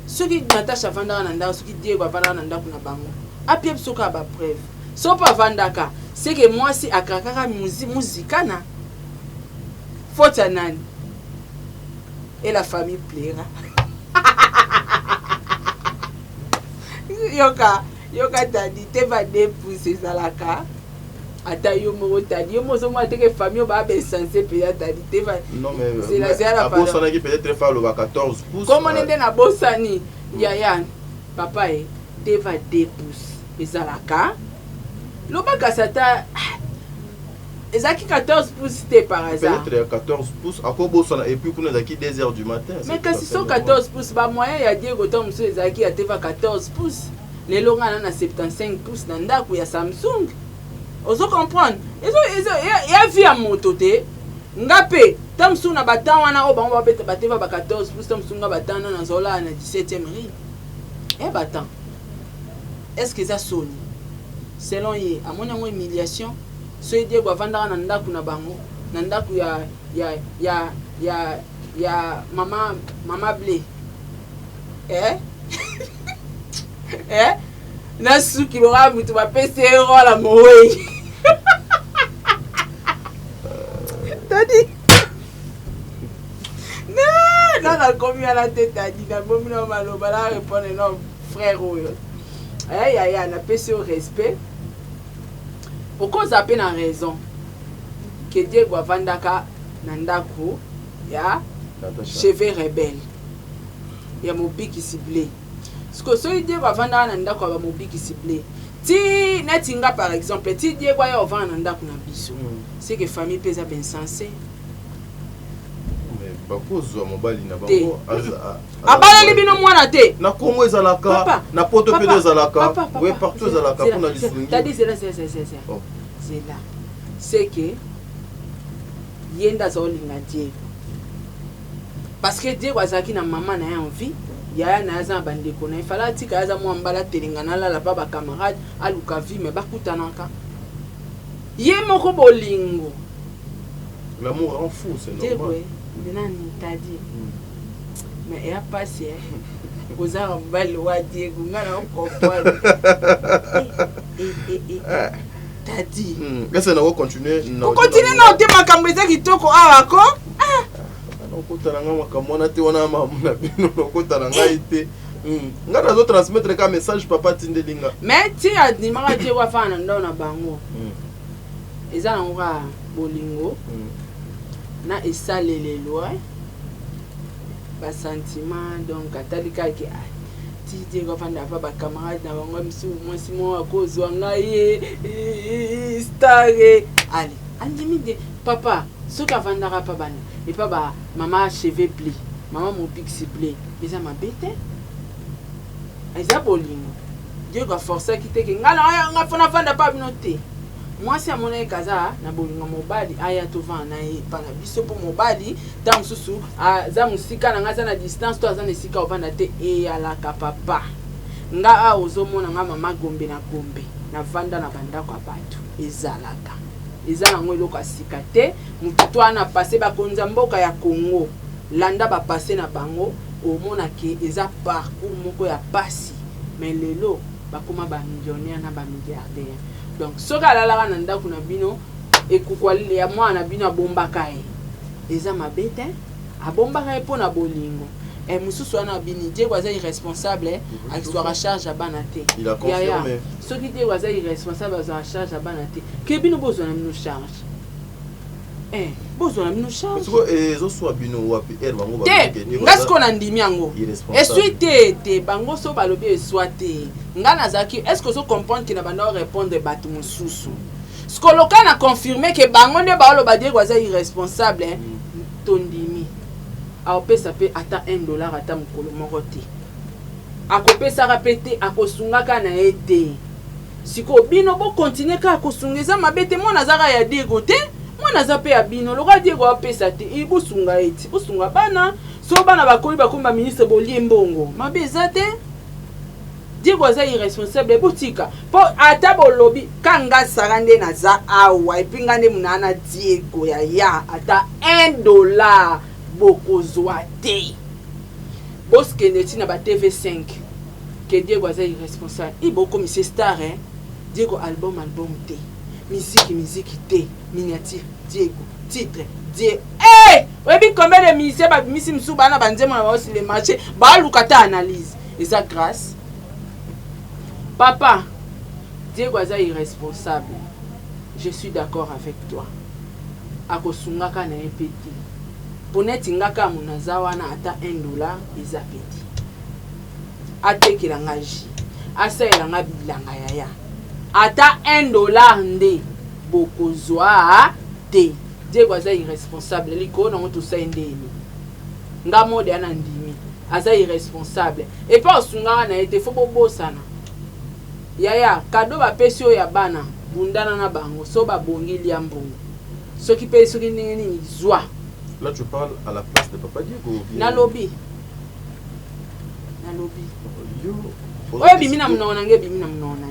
soki Natacha afanda na ndaku soki Diego afanda na ndaku na bango apia biso ka ba preuve so pa vandaka c'est que moi si akakaka muzikana faute à nani et la famille plaira yoka tadi te va dépouser zalaka ata yo moko tadi yo mozo mo ateke famille ba be censé payer tadi te va non mais c'est la zéro pas ça qui peut-être faire le 14 pouces comment nende na bosani yaya papa te va dépouser ezalaka lobaka sata ezaki 14 pouces te par hasard peut-être 14 pouces akobo sana et puis kuna zaki 2h du matin mais kasi so 14 pouces ba moyen ya Diego Tom so ezaki ateva 14 pouces lelo ngana na 75 pouces na ndako ya Samsung ozo comprendre ezo ya via moto te ngape Samsung na batan wana o bango ba bateva ba 14 pouces Samsung na batana na zola na 17e rue batan est-ce que ça sonne selon ye amoni ngo humiliation so Diego avandaka na ndaku na bango na ndaku ya mama blé na suki loka mutu bapesi erola mowei tadi nakomi wana te tadi nabomi na maloba na répondre no frère oyo yaya napesi yo respect okoza pe na raison que Diego avandaka na ndako ya cheveux rebelle ya mobiki ciblé parce que so Diego avandaka na ndako ya mobiki ciblé ti netinga par exemple ti Diego ya ovanda na ndako na biso c'est que famille pesa ben sensé mais bakozwa mobali na bango abaleli bino mwana te na Congo ezalaka na poto pe ezalaka ouais partout ezalaka kuna lisungi tadi c'est là c'est que yenda zolinga Diego parce que Diego azaki na maman na envie yaya na aza bandeko na ifala tika aza mwambala telingana la pa ba camarade aluka vie mais bakutanaka ye moko bolingo l'amour rend fou c'est normal nani tadi mais ya passe kozara mbali wa Diego ngana comprendre T'as dit. Est-ce que on continuer? On continue non, t'es ma cambrisa qui toko awako. On continue makambo na te wana mamuna bino okotana ngai te. Nga nazo transmettre ka message papa tindelinga. Mais ti adimaka ti wa fana ndo na bango. Eza na nga bolingo. Na esalelelo ba sentiment donc atalika ki ti ko fanda fa ba camarade na bango mwasi mo akozwa ngai stare allez andimi de papa soka vandaka pa bana et pas ba maman cheveux pli maman mon pixie pli eza mabete eza bolingo Dieu ko forcer kite ke ngala nga fona fanda pa bino te mwasi amona kaza na bolingo mobali aya to vana e pana biso po mobali dans susu za musika na ngaza na distance to aza na sika ovanda te e ala ka papa nga a ozomona nga mama gombe na vanda na banda kwa batu ezalaka eza na ngwe loko asika te mutu ana passer ba konza mboka ya Congo landa ba passer na bango omona ke eza parcours moko ya pasi mais lelo bakoma ba millionnaire na ba milliardaire. Donc soka lalaka na ndako na bino ekukwalile ya mwana bino abombaka e eza mabete abombaka e pona bolingo e mususu wana bini die kwaza irresponsable akiswa charge ya bana te il a confirmé soki die kwaza irresponsable za charge ya bana te ke bino bozwa na bino charge bozwa na bino charge parce que ezo so bino wapi bango ba te ngasko na ndimi yango esui te bango so balobi esoi te nga nazaki est-ce que so comprendre que na banda répondre batu mususu skoloka na confirmer que bango nde baoloba die kwaza irresponsable tondimi aopesa pe ata $1 ata mokolo moko te akopesaka pe te akosungaka na ye te siko bino bokontinue kaka kosunga eza mabe te mwana azaka ya diego te mwana aza pe ya bino loka diego apesa te ibusunga eti busunga bana so bana bakomi bakomba ministre bolie mbongo mabe eza te diego aza irresponsable botika po ata bolobi kanga sara nde naza awa epi nga nde munana diego ya ata $1 bokozwa te boskende ti na ba TV5 que Diego aza irresponsable ibokomisi star Diego album te musique te miniature Diego titre Diego webi combien de musiciens ba misi msu bana banzema na aussi le marché ba lukata analyse eza grâce papa Diego aza irresponsable je suis d'accord avec toi akosungaka na epeti poneti ngaka munaza wana ata $1 eza peti atekela ngaji asaela nga bilanga yaya ata $1 nde bokozwa te Diego aza irresponsable liko na moto saendeni nga mode ana ndimi aza irresponsable et pas osungaka na ete fo bobosana yaya kado bapesi oyo ya bana bundana na bango so babongeli ya mbongo soki pe soki ndenge nini zwa. Là, tu parles à la place de Papa Diego. Nalobi. Ouais, bimina mnona nge bimina mnona.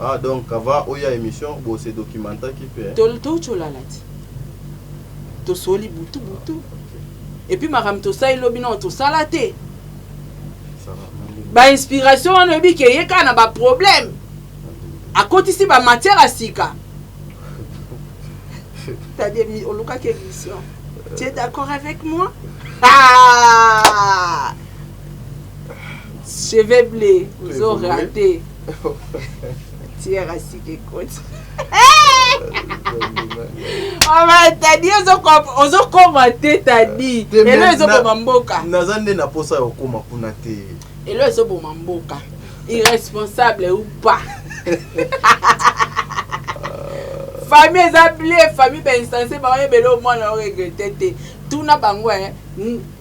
Ah, donc, avant, il y a une émission, c'est documentaire qui fait. Tolto cholalati. To soli butu. Et puis, maram to sa ilobi non to salate. Ba inspiration, on obi ke yeka na ba problème. À côté si ba matière à sika. T'as dit, on luka ke émission. Tu es d'accord avec moi? Ah! Cheveux bleus, vous aurez raté. Tu es rassis qui compte. On va t'as dit, on a commenté, t'as dit. Et là, ils ont mamboka. Nazande na posa okoma kuna te. Et là, ils ont mamboka. Irresponsable ou pas? Famille appelée, famille ben instancée, bah ouais, belo moi na regretté. Tout na bango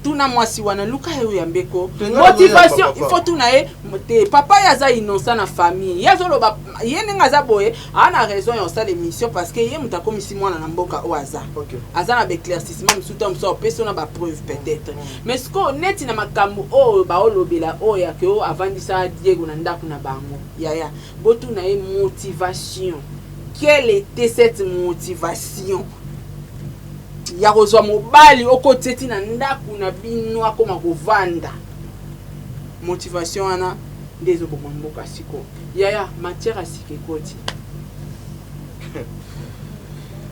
tout na moi si wana luka yo yambeko. Motivation, il faut tout na te papa yaza innocent na famille. Yazo lo ba yene ngaza boye, ana raison yo ça l'émission parce que yé muta comme si moi na mboka o aza. Aza na éclaircissement msuta mso peso na ba preuve peut-être. Mais ce qu'on net na makambo o ba olobela o ya ke o avandisa Diego na ndako na bango. Yaya, botu na motivation. Quelle était cette motivation? Ya kozwa mobali okoteti na ndaku na bino akoma kovanda. Motivation wana ndezo bomamboka siko. Yaya matière asike koti.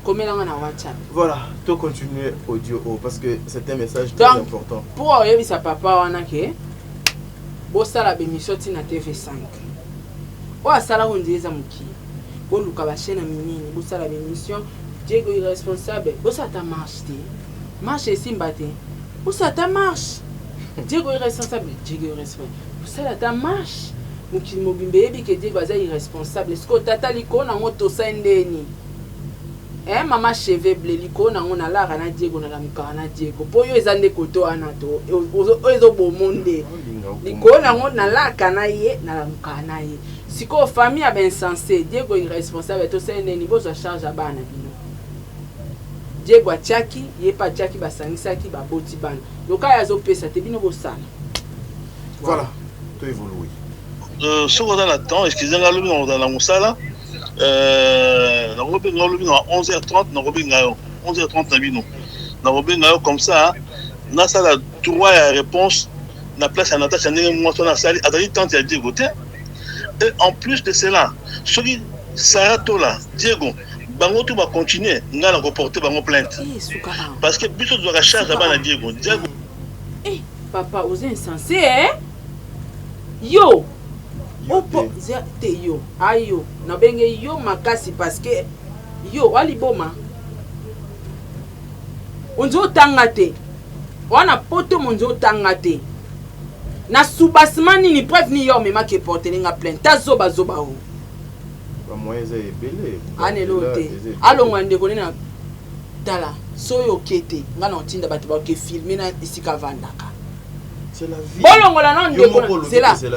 Comment on a WhatsApp. Voilà, tu continues audio parce que c'est un message très important. Pour oyebi sa papa wana ke bosala bémission tina TV5. O asala ondeza muki. Bo luka ba chaîne minini bosala bémission Diego irresponsable. Bosa ta marche te. Marche simba te. Bosa ta marche. Diego irresponsable, Diego irresponsable. Bosala ta marche. Muki mobimbe yebi ke Diego aza irresponsable. Esko tata liko na moto sendeni. Mama cheveux bleu liko na ngona la kana Diego na lamka na Diego poyo ezande koto anato ezo bomonde liko na ngona la kana ye na lamka na ye siko famille a ben sensé Diego irresponsable to sene ni bozo charge abana bino Diego achaki ye pa chaki basangisaki ba boti bana loka yazo pesa te bino bosala voilà to évoluer ce qu'on a temps excusez-moi le nom dans la musala na robe ngalo à 11h30 na robe ngayo 11h30 na bino na robe ngayo comme ça na sala droit à réponse na place à Natacha ndenge moi na sali adali tant ya Diego te et en plus de cela celui Sarato là Diego bango tout va continuer ngala ko porter bango plainte parce que biso doit charge à bana Diego papa vous êtes insensé yo opo te yo ayo na benge yo makasi parce que yo waliboma onzo tangate wana poto monzo tangate na subasmani ni preuve ni yo mema ke porter nga plainte tazoba zoba o ba moyeza ebele anelote alongwa ndeko na tala soyo kete ngana otinda bato ba ke filmer na isika vandaka. C'est la vie.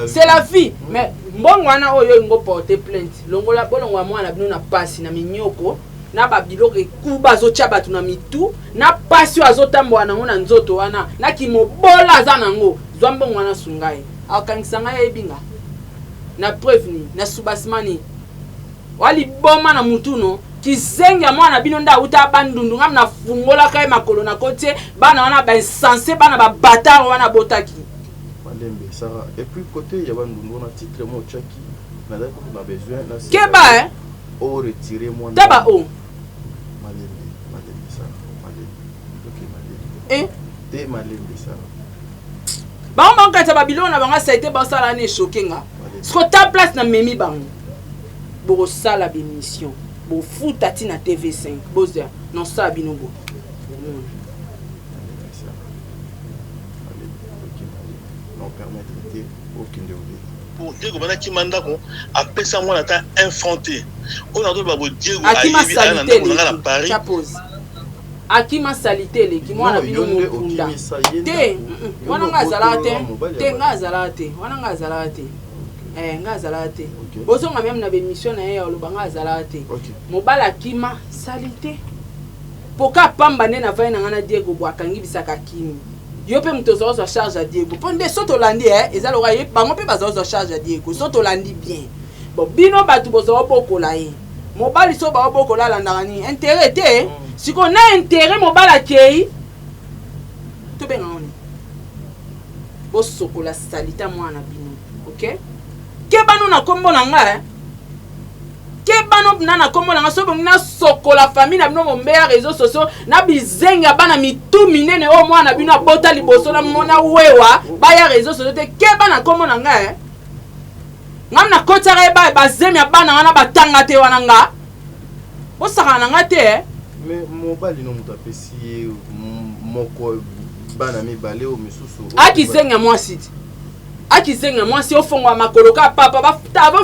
C'est la vie. Mais bon wana oyo ngo porter plainte. Longola bolongwa mwana bino na pasi na minyoko na babilo ke kuba zo chaba tuna mitu na pasi azotambo wana ngona nzoto wana na kimobola aza nango zwambo mwana sungai. Akangsanga ebinga. Na preuve ni na subasmani. Wali boma na mutuno kizenga mwana bino nda uta bandundu ngam na fungola kai makolo na kote bana wana ba insensé bana ba bata wana botaki malembe ça et puis côté ya bandundu on a titre mo chaki na dako na besoin na keba o retirer moi taba o malembe ça malembe OK malembe te malembe ça ba on ka taba bilona banga ça été ba sala ne choquenga sko ta place na memi bango bo sala bémission bo futa tina TV5 boza non ça binobo non permettre de aucune de pour Diego bana ki manda ko apesa mwana ta infanté on a ba Diego akima salité na Paris chapose akima salité le ki mwana bino mukunda te wana ngazalate te ngazalate wana ngazalate ngazalate bozonga même na bémission na ye olobanga azalate mobala kima salité poka pamba ne na vai na ngana Diego bwakangi bisaka kimi yo pe mtozo zo charge à Diego ponde soto landi eza loka ye bango pe bazo charge à Diego soto landi bien bon bino batu bozo bokola ye mobali so ba bokola landa ni intérêt te siko na intérêt mobala kei to benga oni bo sokola salita mwana bino OK kebano na kombo na nga kebano na kombo na nga so na sokola famille na bino mombea réseaux sociaux na bizenga bana mitu minene o mwana bino abota liboso na mona wewa baya réseaux sociaux te kebana kombo na nga ngam na kotara ba zemi bana wana batanga te wana nga osaka na nga te mais mobali no mutapesi moko bana mibale o misusu akizenga mwasiti akizenga mwasi ofongwa makolo ka papa ba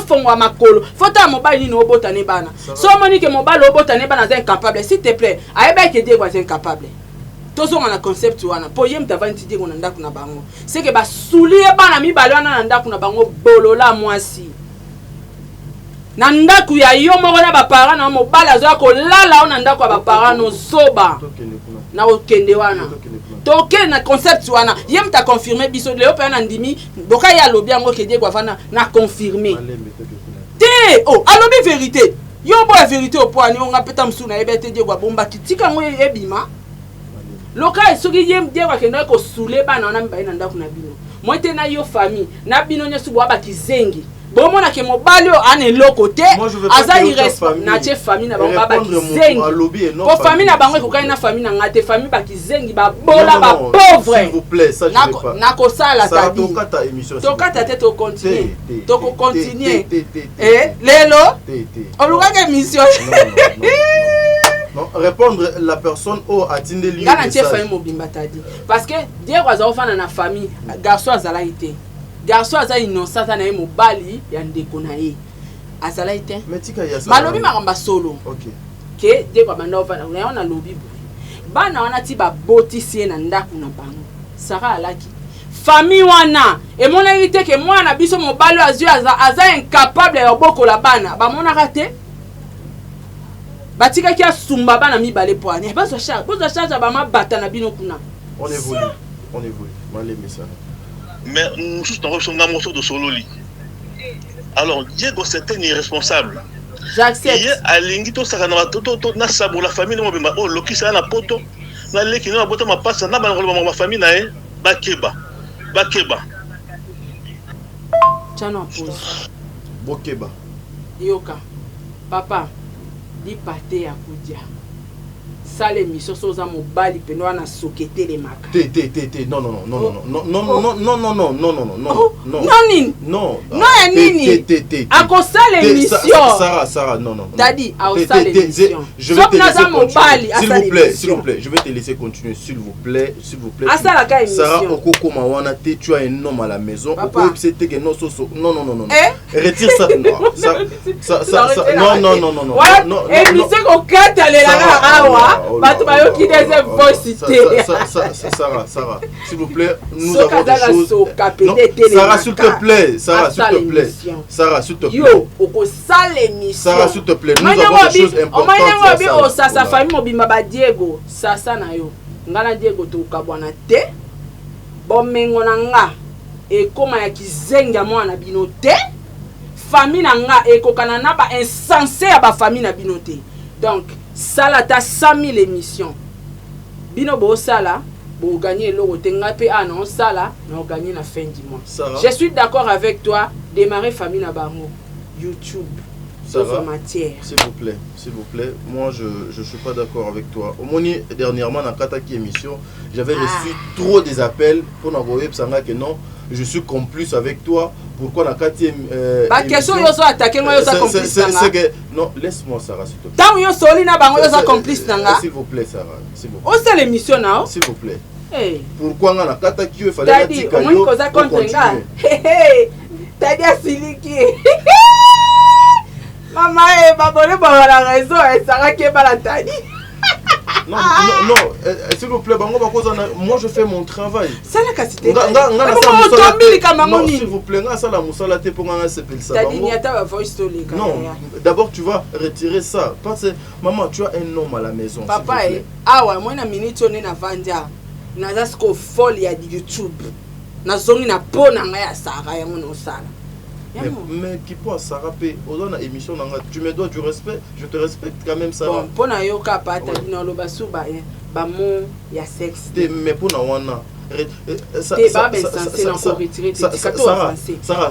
fongwa makolo fota mobali ni obota ne bana so monike mobali obota ne bana za incapable s'il te plaît ayeba ke Diego est incapable tozo na concept wana po yem tavanti Diego na ndaku na bango c'est que ba soulier bana mibale wana na ndaku na bango bolola mwasi na ndaku ya yo moko na ba parents na mobali azo ko lala na ndaku ya ba parents no soba na okende wana toke na concept wana yem ta confirmer biso leo pe na ndimi boka ya lobi yango ke Diego afana na confirmer te oh alobi vérité yo bo la vérité au point ni on ngapeta msuna ebete Diego bomba kitika ngo ebima loka soki yem Diego akenda ko soule bana na mbaye na ndaku na bino moite na yo famille na bino nyesu bo ba kizengi bomona ke mobali o ane loko te aza irresponsable na tie famille na bango bakizengi po famille na bango ekokani na famille na nga te famille bakizengi babola bapauvre s'il vous plaît ça je sais pas nakosala tadi tokata te tokocontinue lelo olukaka émission non répondre la personne au atinde lui ngana tie famille mobimba tadi parce que Dieu aza ofana na famille garçon azala ite garçon aza innocent na ye mobali ya ndeko na ye azala ite malobi makamba solo ke Dieu abanda ofana na lobi bana wana ti babotisi ye na ndako na bango sara alaki famille wana emonaki te ke mwana biso mobali azwi aza incapable ya bokola bana bamonaka te batikaki asumba bana mibale poani bazwa charge bamabata na bino kuna on évolue malé message mais nous sommes dans un morceau de sololi alors Diego c'était irresponsable j'accepte ye alingi to saka na to na sabo la famille mo bema o lokisa na poto na leki na poto mapasa na bana ma famille na e bakeba chano pose bokeba yoka papa li pate ya kudia sale émission soza mobali peno wana sokete le maka non ya nini akosala émission Sarah non dadi akosala émission je vais te laisser continuer s'il vous plaît je vais te laisser continuer s'il vous plaît asala ka émission Sarah okokoma wana te tu as un homme à la maison c'était que non retire ça non émission ko katalela awa bato bayoki des voici Sarah s'il vous plaît nous avons des choses Sarah s'il te plaît Sarah s'il te plaît yo okosala émission Sarah s'il te plaît nous avons des choses importantes sa famille mobimba ba Diego sasa na yo ngana Diego to kabwana te bomengo na nga ekoma ya kizenga mwana bino te famille na nga ekokana na ba insensé ya ba famille na bino te donc sala ta 100 000 émissions bino bo sala bo gagner l'euro tenga pe non sala na gagner na fin du mois je suis d'accord avec toi démarrer famille na bango YouTube Sarah, matière s'il vous plaît moi je suis pas d'accord avec toi au moni dernièrement na kataki émission j'avais reçu trop des appels pour n'envoyer psanga que non je suis complice avec toi pourquoi na kati question yo so attaquer moi yo so complice c'est que non laisse-moi Sarah s'il te plaît tant yo soli na bango yo so complice nanga s'il vous plaît Sarah s'il vous plaît o c'est l'émission na s'il vous plaît hey pourquoi na kataki il fallait la tika yo moi koza contre nga tadi asiliki maman babone ba la raison Sarah ke bala tadi non s'il vous plaît bango bakoza moi je fais mon travail sala kasite non s'il vous plaît nga sala musala te pour nga sepel ça tadi ni ata ba voice to le non d'abord tu vas retirer ça parce que maman tu as un homme à la maison papa awa moi na minute on na vandia na zasko folie ya YouTube na zongi na pona nga ya Sarah ya mono sala mais qui peut Sarah pe on a émission tu me dois du respect je te respecte quand même Sarah bon pona yo ka pata dino lo basuba ba mo ya sexe mais pona wana ça va ben sensé na ko retirer te Sarah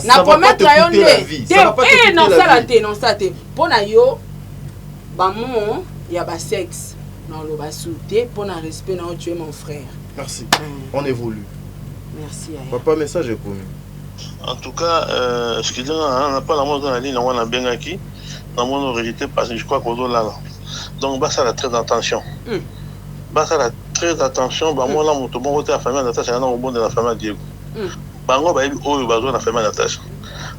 na promettre yo ne non ça te pona yo ba mo ya ba sexe na lo basute pona respect na tu es mon frère merci on évolue merci papa message est commis. En tout cas, ce qui dit, on n'a pas la moindre dans la ligne, on a bien acquis, on a moins réalité parce que je crois qu'on doit là. Donc, bah, ça a très attention. Bah, ça a très attention. Bah, moi, là, mon tout bon côté la famille Natacha, il y a un bon de la famille Diego. Bah, moi, bah, il y a besoin de la famille Natacha.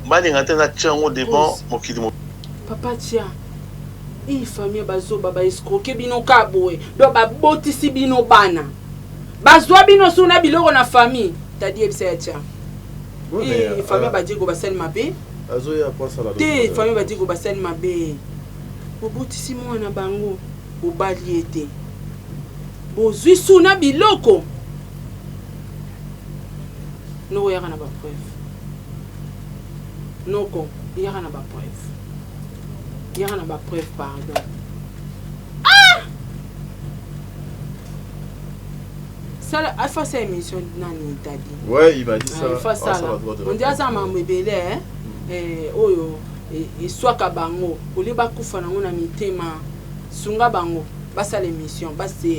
Bah, il y a un tien au devant, mon kid. Papa, tiens. Il famille bazo baba escroquer bino kaboe. Do ba botisi bino bana. Bazwa bino suna biloko na famille. Tadi ebisa tiens. Et famille ba Diego basel mabe azoya kwa sala te famille ba Diego basel mabe bobotisi mwana bango bobali ete bozwi suna biloko no yaka na ba preuve noko yaka na ba preuve pardon Alpha c'est émission nani tadi. Ouais, il m'a dit ça. On dit ça maman bébé hein. oyo eswaka bango oli bakufa nango na mitema sunga bango basala émission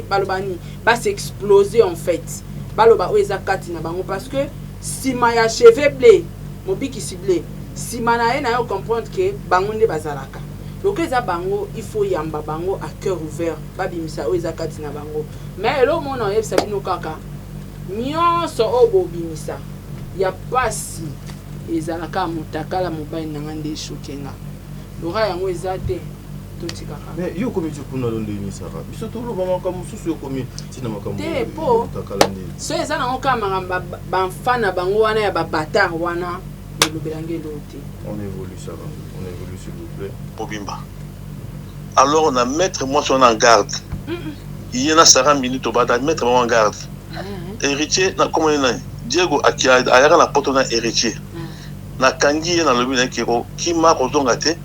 balobani base exploser en fait baloba oyo eza kati na bango parce que sima ya cheveux blé mobikisi blé sima na ye na yo comprendre que bango nde bazalaka donc eza bango il faut yamba bango à cœur ouvert babimisa oyo eza kati na bango mais elo mona oyebisa bino kaka nyonso oyo bobimisa ya pasi ezalaka motakala mobali nanga nde eshokenga lora yango eza te totikaka mais yo komi kuna londo emisaka biso toloba makambo mosusu yo komi ntina makambo te po so eza nango kaka makambo bamfana bango wana ya babatar wana elobelanga elo te on évolue ça va on évolue s'il vous plaît Obimba alors on a mettre moi son en garde il y en a 40 minutes au bas mettre moi en garde héritier na comment il Diego ayaka na poto na héritier na kangi na lobi na kiro kima kozonga te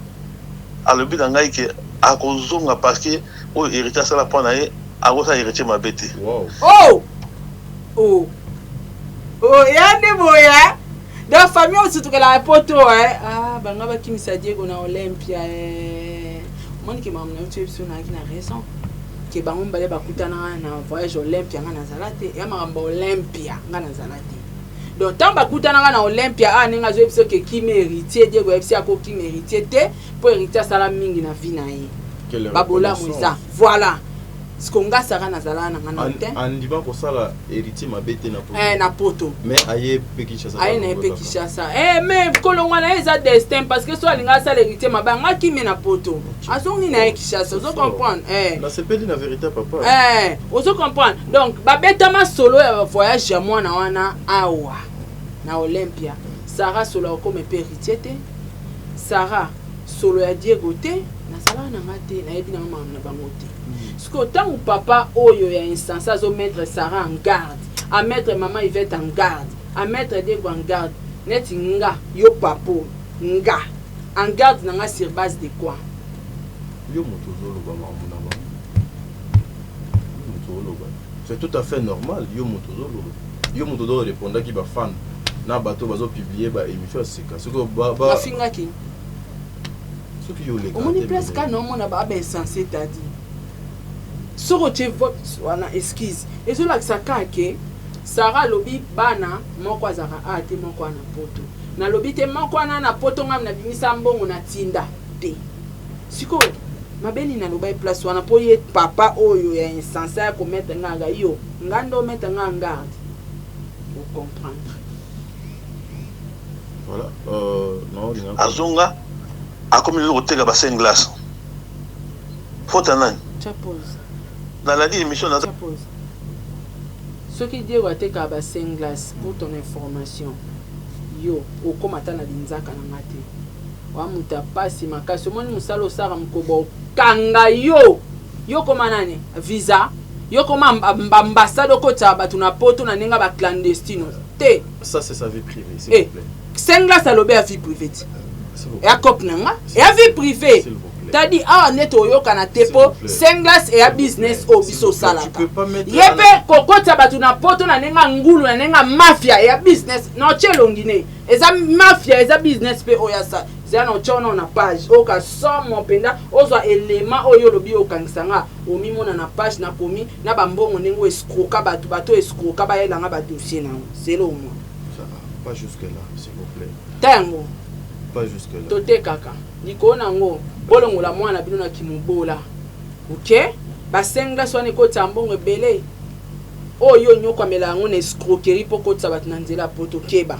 alobi na ngai ke akozonga parce que o héritier sala pona ye akosa héritier mabete yande boya da famille surtout que la poto banga bakimisa Diego na Olympia moni ke mamu na youtube so na kina raison ke bango mbale bakutana na voyage Olympia nga nazalate ya makambo Olympia nga nazalate donc tant bakutana na Olympia ninga zo episo ke kimi héritier Diego episo ako kimi héritier te po héritier sala mingi na vie na ye babola moza voilà ce qu'on ga sara nazala na ngana te andiba ko sala héritier mabete na poto na poto mais aye pekisha ça aye na pekisha ça mais kolongwa na eza destin parce que so alinga sala héritier mabanga kimi na poto azongi na ekisha ça vous comprendre na sepeli na vérité papa vous comprendre donc babetama solo ya voyage ya mwana wana awa na Olympia Sarah solo comme héritier te Sarah solo ya Diego te na sala na ngate na yebi na mama na bango te parce que tant papa oyo ya instance azo mettre Sarah en garde à mettre maman Yvette en garde à mettre Diego en garde net nga yo papo nga en garde na nga sur base de quoi yo moto zolo ba mamuna ba moto zolo ba c'est tout à fait normal yo moto zolo répondre ki ba fan na bato bazo publier ba émission sika siko ba finga ki soki yo le on est presque non mona ba insensé t'a dit soko te vote wana excuse ezola kisaka ke Sarah lobi bana moko azaka ate moko na poto na lobi te moko na poto ngam na bimisa mbongo na tinda te siko mabeni na loba place wana po ye papa oyo ya insensé ko mettre nganga yo ngando mettre nganga vous comprendre voilà non azonga akomi le tega ba sen glace fota nani chapose dans la émission na chapose ce qui dit wa tega ba sen glace pour ton information yo okomata na linzaka na ngate wa muta pasi makasi moni musalo sara mkobo kanga yo koma nani visa yo koma ambassade ko taba tuna poto na ninga ba clandestino te ça c'est sa vie privée s'il vous plaît sengla salobe ya vie privée et a cop nanga et a vie privée t'as dit neto yo kana tepo senglas et a business au biso sala yepe kokota batu na poto na nenga ngulu na nenga mafia et a business no chelongine eza mafia eza business pe oyasa zia no chono na page oka somo penda ozwa elema oyo lobi okangisanga omimona na page na komi na bambongo nengo escroka bato escroka ba yelanga ba dossier na c'est le moi pas jusque là s'il vous plaît tango pas jusque là tote kaka nikona ngo bolongola mwana bino na kimubola OK basenga swane ko tambongo ebele oyo nyoko amela ngo na escroquerie poko tsabat na nzela poto keba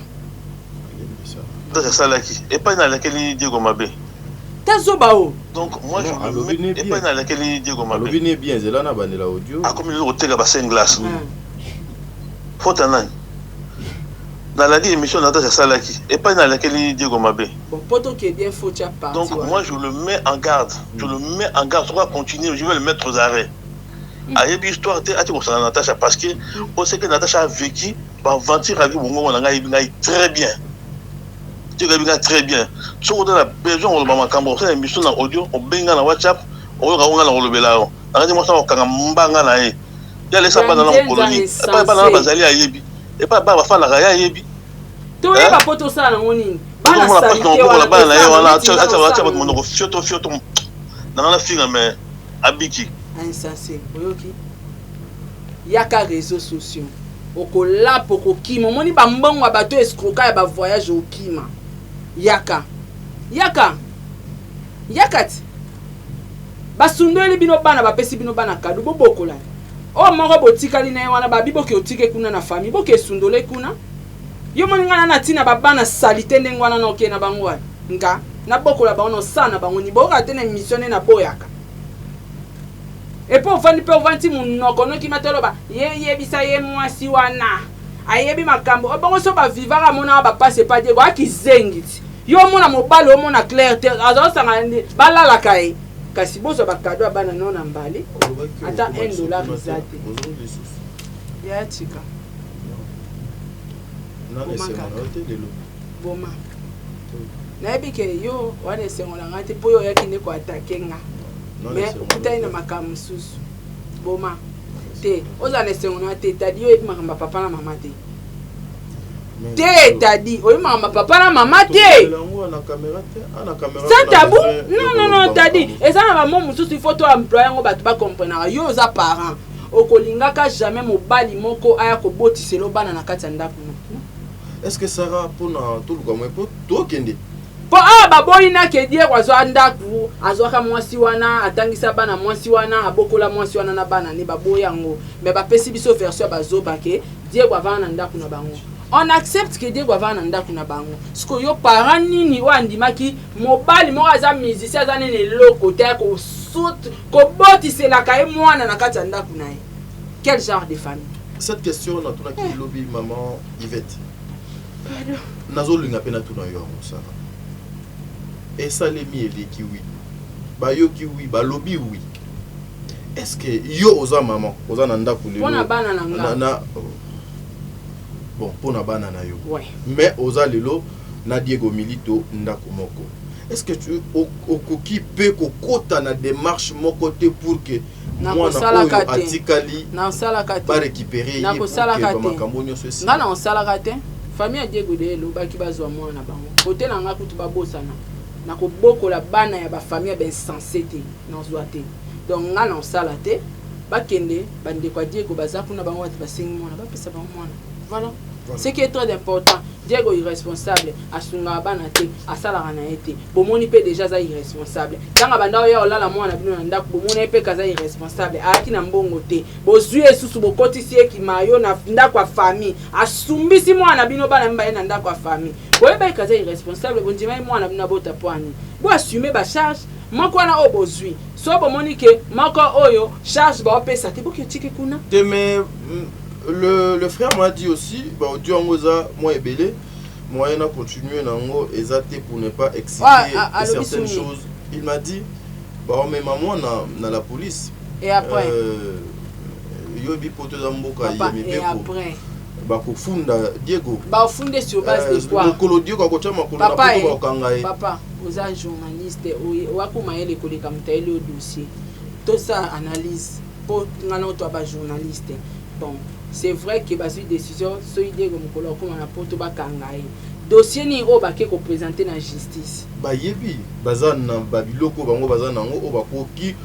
ça là qui et pas dans laquelle Diego Mabé tazoba o donc moi je le mets et pas dans laquelle Diego Mabé alobine bien zela na bandela audio a comme le tega ba sen glace fota nani dans la émission Nata Salaki et pas dans laquelle Diego Mabé. Bon, poto qui est bien faux, tu as parti. Donc moi je le mets en garde. Je le mets en garde. On va continuer. Je vais le mettre aux arrêts. Il y a une histoire de Natacha parce que on sait que Natacha a vécu par ventir la vie on a très bien. Tu as très bien. Si on a besoin on va m'accompagner. C'est une émission en audio. On benga na WhatsApp. On va on le belao. On moi ça on kangambanga na e. Il y a les sapins dans la colonie. Pas dans la bazali à yebi. Et pas faire la raya yebi. To yeba poto sala ngoni bana salite wana abiki insensé oyoki yaka réseaux sociaux okolapo kokima omoni bambongo ya bato escroka ya bavoyage okima yaka ti basundoli bino bana bapesi bino bana kado bobokola o moko botikali na ye wana babi boke otike kuna na famille boke esundole kuna yo moni ngana na ntina babana salite ndenge wana na oke na bango wana nga na bokola bango nosana bango ni boka te na émission na boyaka epo ofandi mpe ovanti munoko noki matoloba yebisa ye mwasi wana ayebi makambo bongo so bavivaka mona bapase pa diego akizengi ti yo omona mobali omona clair te azosanga balalaka ye kasi bozwa bakado abana no na mbali ata $1 eza te ya tika boma nayebi ke yo wana esengolanga te mpo yo oyaki nde koatake nga mais okutani na makambo mosusu boma te ozala na esengolanga te tadi yo oyebi makambo ya papa na mama te te tadi oyebi makambo ya papa na mama te sans tabou non tadi eza na bamo mosusu ifo to employe yango bato bakomprenaka yo oza parent okolingaka jamais mobali moko aya kobotisela bana na kati ya ndako est-ce que Sarah pona toluka mwe po tokende po baboyi na kedie kwazwa ndaku azwaka mwasi wana atangisa bana mwasi wana abokola mwasi wana na bana ne baboyi yango mais bapesi biso version bazoba ke Diego avana na ndaku na bango on accepte que Diego avana na ndaku na bango siko yo parent nini wandimaki mobali moko aza musicien aza nene loko te ko soute ko botiselaka ye mwana na kati ya ndaku na ye quel genre de famille cette question na tuna ki lobby maman Yvette nazolinga pe na tuna yo Sarah esalemi eleki oui bayoki oui balobi oui est-ce que yo oza maman oza na ndako lelo pona bana na nga bon pona bana na yo ouais. Mais oza lelo na Diego Milito ndako moko est-ce que tu okoki pe kokota na démarche moko te pour que mwana oyo atikali na salaka te ba récupérer na kosalaka te makambo nyonso esi nga na osalaka te famille ya Diego de elobaki bazwa mwana bango kote na nga kutu babosana na kobokola bana ya bafamille bainsensé te nazwa te donc nga na osala te bakende bandeko ya Diego baza kuna bango bati basengi mwana bapesa bango mwana voilà ce qui est très important Diego irresponsable asunga bana te asalaka na ye te bomoni mpe déjà aza irresponsable ntango banda oya olala mwana bino na ndako bomoni mpe kaza irresponsable ayaki na mbongo te bozwi esusu bokotisi ekima yo na ndako ya famille asumbisi mwana bino bana mbaye na ndako ya famille boyeba ye kaza irresponsable bondima ye mwana bino abota poani bo assume bacharge moko wana oyo bozwi so bomoni ke moko oyo charge baopesa te boki otiki kuna te mais le frère m'a dit aussi bah Dieu en osa moi ebele moyen à continuer nango ezate pour ne pas exciter certaines choses il m'a dit bah mais maman na la police et après yo bi poto za mboka yemi et après ba ko funda Diego ba funde sur base de quoi ko Diego ko chama ko na poto ba kangai papa oza journaliste wakuma ele koleka mtaele au dossier tout ça analyse pour ngana to ba journaliste bon c'est vrai que basi décision so Diego mukolo ko na poto ba kangai dossier ni o ba ke ko présenter na justice ba yebi bazana na babiloko bango bazana ngo o ba koki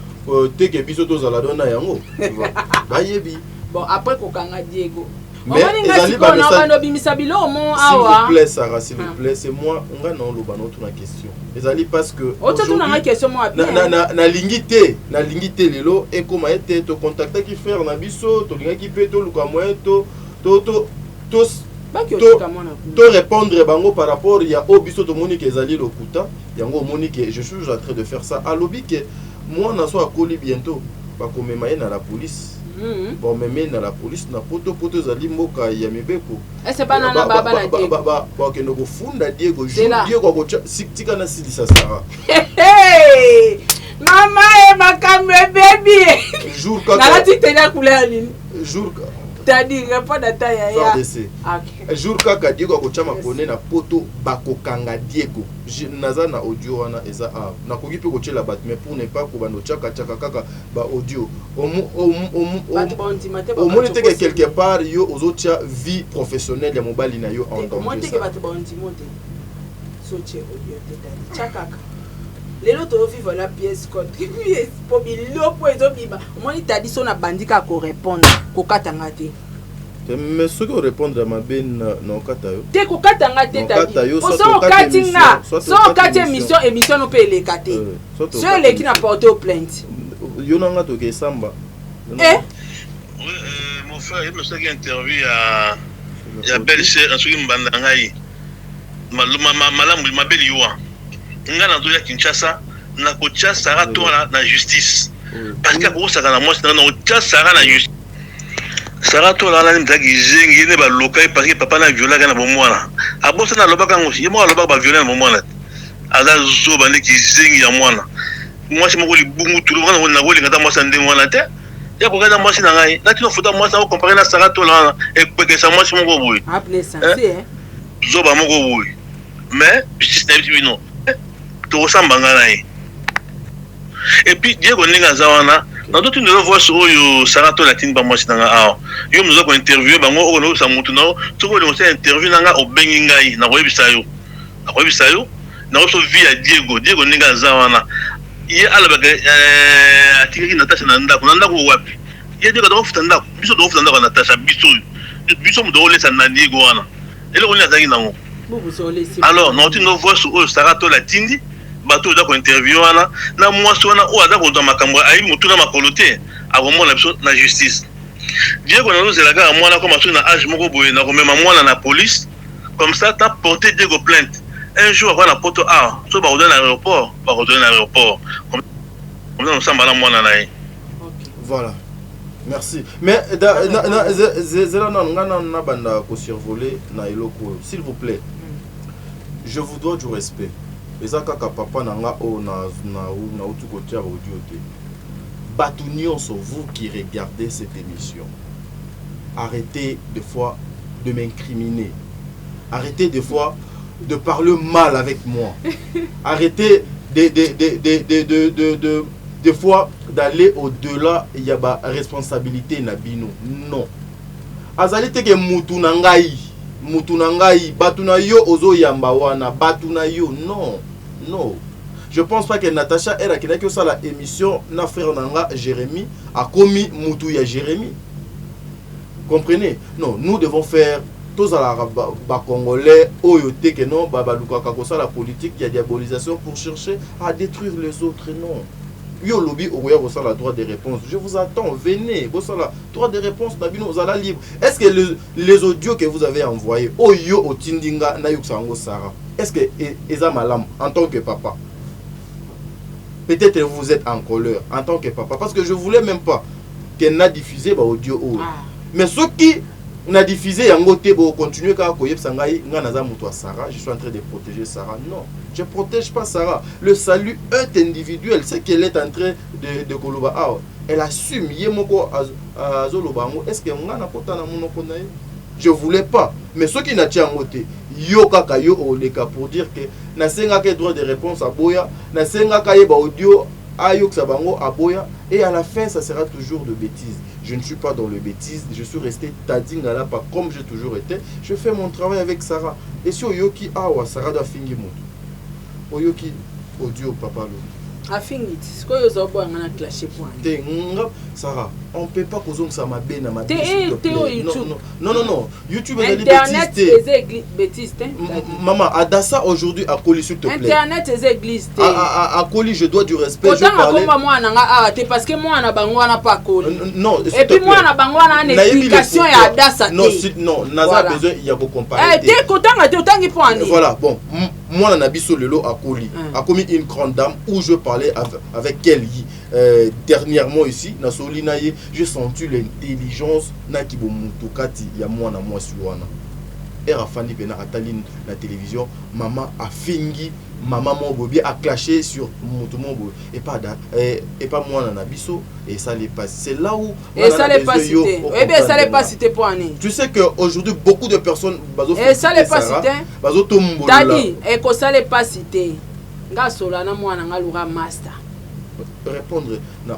teke biso to zala dona yango ba yebi bon après ko kanga Diego mais s'il vous plaît Sarah s'il vous plaît c'est moi on va non loba notre question ezali parce que na lingité lelo et comment était to contacter qui frère na biso to linga ki pe to luka moyen to répondre bango par rapport il y a obiso to moni ke ezali lokuta yango moni ke je suis en train de faire ça à lobi que moi na so akoli bientôt ba komema na la police. Bon mais na la police na poto zali mboka ya mibeko c'est pas na baba na Diego ba ke no funda Diego Diego ko siktika na silisa Sarah mama e makambe baby jour ka na la titena couleur nini jour ka tadi répond à ta ya jour kaka Diego ko chama kone na poto bakokanga Diego naza na audio wana eza na koki pe ko tshela bat mais pour ne pas ko bando chaka kaka ba audio au moins quelque part yo ozotia vie professionnelle ya mobali na yo en danger soche audio te dadi chakaka lelo to vivre la pièce contre pièce po biloko ezo biba omoni tadi so na bandika ko répondre ko katanga te mais ce que répondre à ma ben non kata yo te ko katanga te tadi po so katinga so kati émission no pe le kate so le qui n'a porté plainte yo nanga to ke samba mon frère il me fait une interview à Belge en ce qui mbanda ngai malamu mabeli yo nga na doya Kinshasa na ko tia Sara to na justice parce que ko saka na moi na tia Sara na justice Sara to la ni mtaki zengi ne ba lokai parce que papa na viola kana bomwana abosa na lobaka ngosi yemo lobaka ba viola na bomwana aza zo bande ki zengi ya mwana moi c'est mo ko libungu tout le monde na ko linga ta moi sande mwana te ya ko kana moi na ngai na tino futa moi sa ko comparer na Sara to la e peke sa moi mo ko boy appelé ça c'est zo ba mo ko boy mais justice na bibi non to sambanga nae et puis Diego ninga zawana na d'autres nous voit sur yo Sarato latine ba moi sinanga a yo nous ko interview bango o no sa mutu no to ko le interview nanga o bengi ngai na ko bisayo na ko so via Diego ninga zawana ye alaba atiki Natasha na ndako wapi ye Diego do futa ndako biso do futa ndako Natasha biso mu do lesa na Diego wana ele ko ni azaki nango alors non tu nous vois sur Sarato latine bato da ko interview wana na mwasi wana o ada ko do makambo ayi mutu na makolote akomona biso na justice Diego na nozela ka mwana ko masu na âge moko boye na ko mema mwana na police comme ça t'as porté Diego plainte un jour avant la poto so ba redonner l'aéroport comme ça on s'en va la mwana na ye voilà merci mais zela na banda ko survoler na eloko s'il vous plaît je vous dois du respect. Et ça, quand papa n'a pas tout côté audio, Batunion sur vous qui regardez cette émission. Arrêtez des fois de m'incriminer. Arrêtez des fois de parler mal avec moi. Arrêtez des fois d'aller au-delà. Il y a ma responsabilité Nabino. Non. Azali teke mutunangai. Mutunangai, batuna yo ozo yamba wana, batuna yo, non. Je pense pas que Natacha era qui n'a que ça la émission na frère nanga Jérémy a commis mutu ya Jérémy. Comprenez? Non, nous devons faire tous à la congolais oyote que non babaluka kakosa la politique, il y a diabolisation pour chercher à détruire les autres, non. Yo lobby au royaume la droit de réponse. Je vous attends, venez. La droit de réponse, Nabino, vous allez libre. Est-ce que les audios que vous avez envoyés, Oyo au Tindinga, Nayuksango Sarah, est-ce que Eza Malam, en tant que papa, peut-être vous êtes en colère, en tant que papa, parce que je voulais même pas qu'elle n'a diffusé audio. Mais ceux qui n'a diffusé en côté pour continuer car Sarah, je suis en train de protéger Sarah. Non, je ne protège pas Sarah. Le salut est individuel. C'est qu'elle est en train de Koloba. Elle assume. Est-ce que je voulais pas. Mais ceux qui n'ont pas côté, yo kaka yo oleka pour dire que na senga ke droit de réponse à boya, na senga ka yeba audio ayok sabango à boya, et à la fin ça sera toujours de bêtises. Je ne suis pas dans le bêtise, je suis resté tadingala pas comme j'ai toujours été. Je fais mon travail avec Sarah. Et si Oyoki awa Sarah da fingi moto. Oyoki audio papa lo. A fingi, ce que vous avez un clashé point. Sarah, on ne peut pas causer ça ma benne à ma Non. YouTube Internet c'est bêtise. Maman, Adassa aujourd'hui à Coli s'il te plaît. Internet c'est église. À Coli je dois du respect. Pourtant moi parce que moi na bango na pas Coli. Non, et puis moi na bango na une explication ya Adassa. Non, Naza besoin il y a beaucoup comparer. T'es content tu tangi point. Voilà, bon, moi na biso lelo à Coli a commis une grande dame où je parlais avec elle dernièrement ici na Solinaye, j'ai senti l'intelligence na kibomutukati ya mwana mwasi wana. Era fani bena ataline la télévision, maman a fingi, maman mobobi a clashé sur motomobo et pas moi na biso et ça les passe. C'est là où et ça les pas cité. Eh bien ça les pas cité pour année. Tu sais que aujourd'hui beaucoup de personnes bazo et ça les pas cité. Bazo tombo. T'as dit et que ça les pas cité. Nga solana mwana nga lura master. Répondre na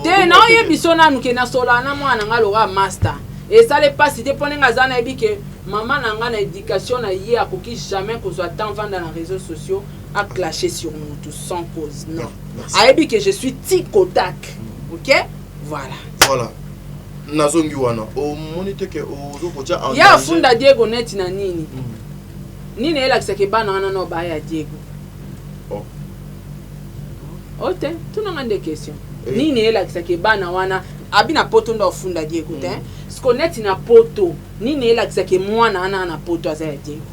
te na oyebiso nanu ke na solana mwana nga lura master et ça les passe c'était pour nga zana ebi que maman nanga na éducation na yé a koki jamais qu'on soit tant vendre dans les réseaux sociaux à clasher sur nous tout sans cause non a ebi que je suis tic au tac OK voilà nazongi wana o monite ke o zo kocha en ya funda Diego net na nini nini ela kisake bana wana no ba ya Diego ote tunanga des questions nini ela kisake bana wana abina poto ndo funda Diego te sko net na poto nini ela kisake mwana ana na poto aza ya Diego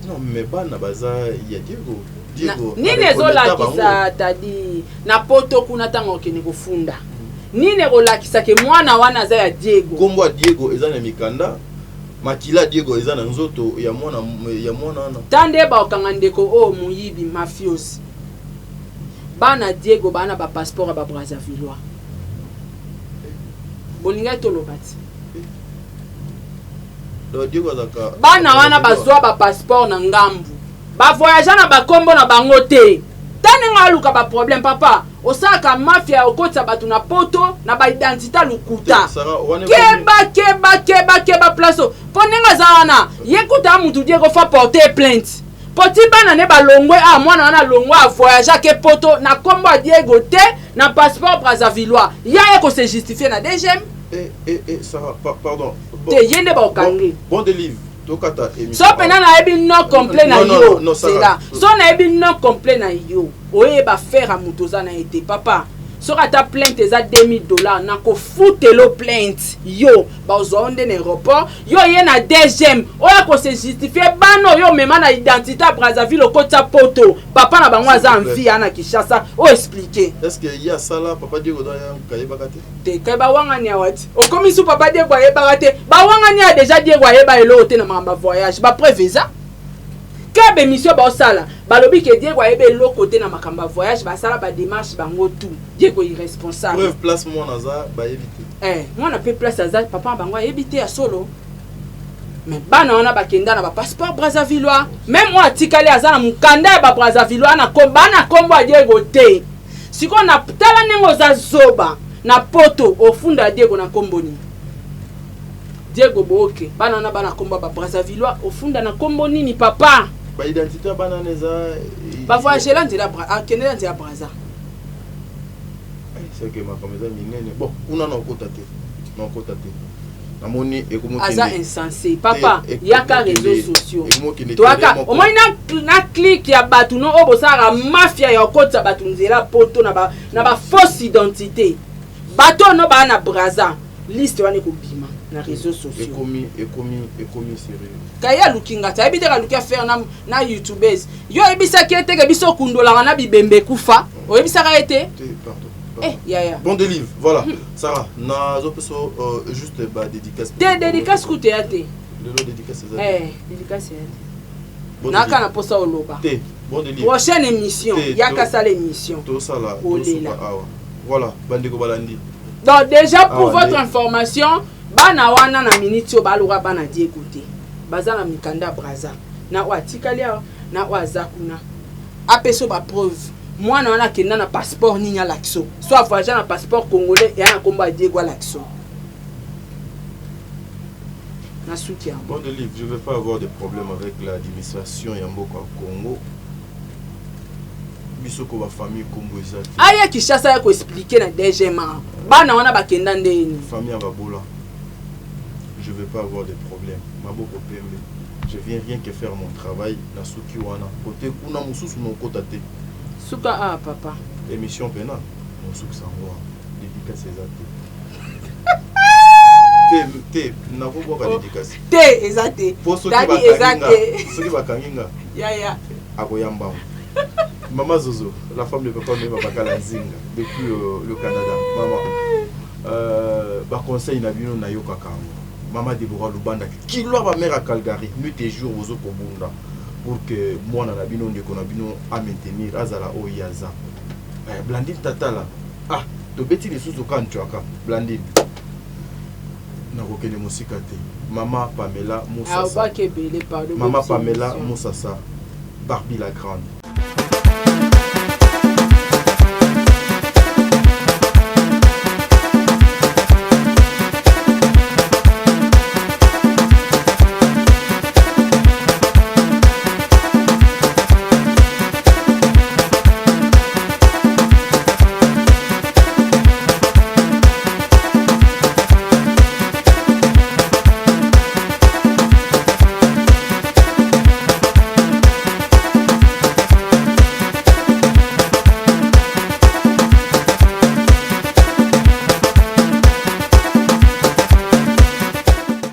non mais bana baza ya Diego nini ezola kisa tadi na poto kuna tango kene kufunda nini rolakisa ke mwana wana za ya Diego kombo Diego eza na mikanda makila Diego eza na nzoto ya mwana wana tande ba okanga ndeko o muyibi mafiosi bana Diego bana ba passeport ba Brazzaville bolinga to lobati Diego azaka bana wana bazwa ba passeport na ngambu ba voyager na ba kombo na bango te tane ngaluka ba problème papa osaka mafia okotsa batu na poto na ba identité lukuta keba plaso ponenga za wana yekuta mutu Diego fa porter plainte poti bana ne ba longwe mwana wana longwe a voyager ke poto na kombo Diego te na passeport Brazzavillois ya eko se justifier na DGM Sarah pardon te yende ba okangi bon délivre tokata émission so pena na ebi non complet na yo c'est là so na ebi non complet na yo oye ba faire a mutoza na été papa so ka ta plainte eza $2000 na ko futelo plainte yo ba ozonde na aéroport yo ye na DGM oya ko se justifier bano yo mema na identité Brazzaville okota poto papa na bango aza en vie ana Kinshasa o expliquer est-ce que y a ça là papa Diego da ya kayeba te kayeba wanga ni awati okomi su papa Diego ayeba te ba wanga ni a déjà Diego ayeba elo te na mamba voyage ba prévisa Kabe mission ba osala balobi ke Diego ayebe lo côté na makamba voyage ba sala ba démarche bango tout Diego irresponsable preuve place moi naza ba éviter moi na pe place aza papa bango ayebite ya solo mais bana wana bakenda na ba passeport Brazzavillois même moi tikali aza na mukanda ba Brazzavillois na komba na kombo Diego te siko na tala nengo za zoba na poto ofunda Diego na komboni Diego boke bana na bana kombo ba Brazzavillois ofunda na kombo nini papa ba identité bana neza ba voyager là ndela akende ndela Brazza c'est que ma famille minene bon una na kota te namoni ekomoki aza insensé papa yaka réseaux sociaux toaka au moins na clique ya batu no obosara mafia ya kota batu nzela poto na ba fausse identité bato no ba na Brazza liste wana ko bima na réseaux sociaux ekomi sérieux kaya lukinga ta ebiteka lukia faire na youtubers yo ebisa ki eteke biso kundola na bibembe kufa oyebisa ka ete ya bon délivre voilà Sarah na zo peso juste ba dédicace dédicace ku théâtre le dédicace dédicace na kana posa oloba bon délivre prochaine émission yaka sala émission to sala voilà bandeko balandi donc déjà pour votre information bana wana na minute baluka bana di écouter baza na mikanda Brazza na watikali na wazakuna apeso ba preuve mwana wana kenda na passeport nini ya Laxo soit voyager na passeport congolais et na komba Diego Laxo na soutien bon de livre je vais pas avoir de problème avec l'administration ya mboka Congo bisoko ba famille Congo ezati aya Kinshasa ya ko expliquer na DGM bana wana bakenda ndeni famille ya babola je vais pas avoir de problème maboko pembe je viens rien que faire mon travail na suki wana côté kuna mususu no kota te suka papa émission pena musuku sango dédicace ezate te na ko ba dédicace te ezate dadi ezate soki bakanginga ya akoyamba Maman Zozo, la femme de papa même bakala zinga depuis le Canada. Maman conseil na bino na yoka kango. Maman Deborah Lubanda qui loa ba mère à Calgary, nuit et jour aux okobunda pour que moi na bino ndeko na bino à maintenir azala o yaza. Blandine tata là. To beti les sous kan tuaka Blandine. Na kokene musika te. Maman Pamela Moussasa. Maman Pamela Moussasa. Barbie la grande.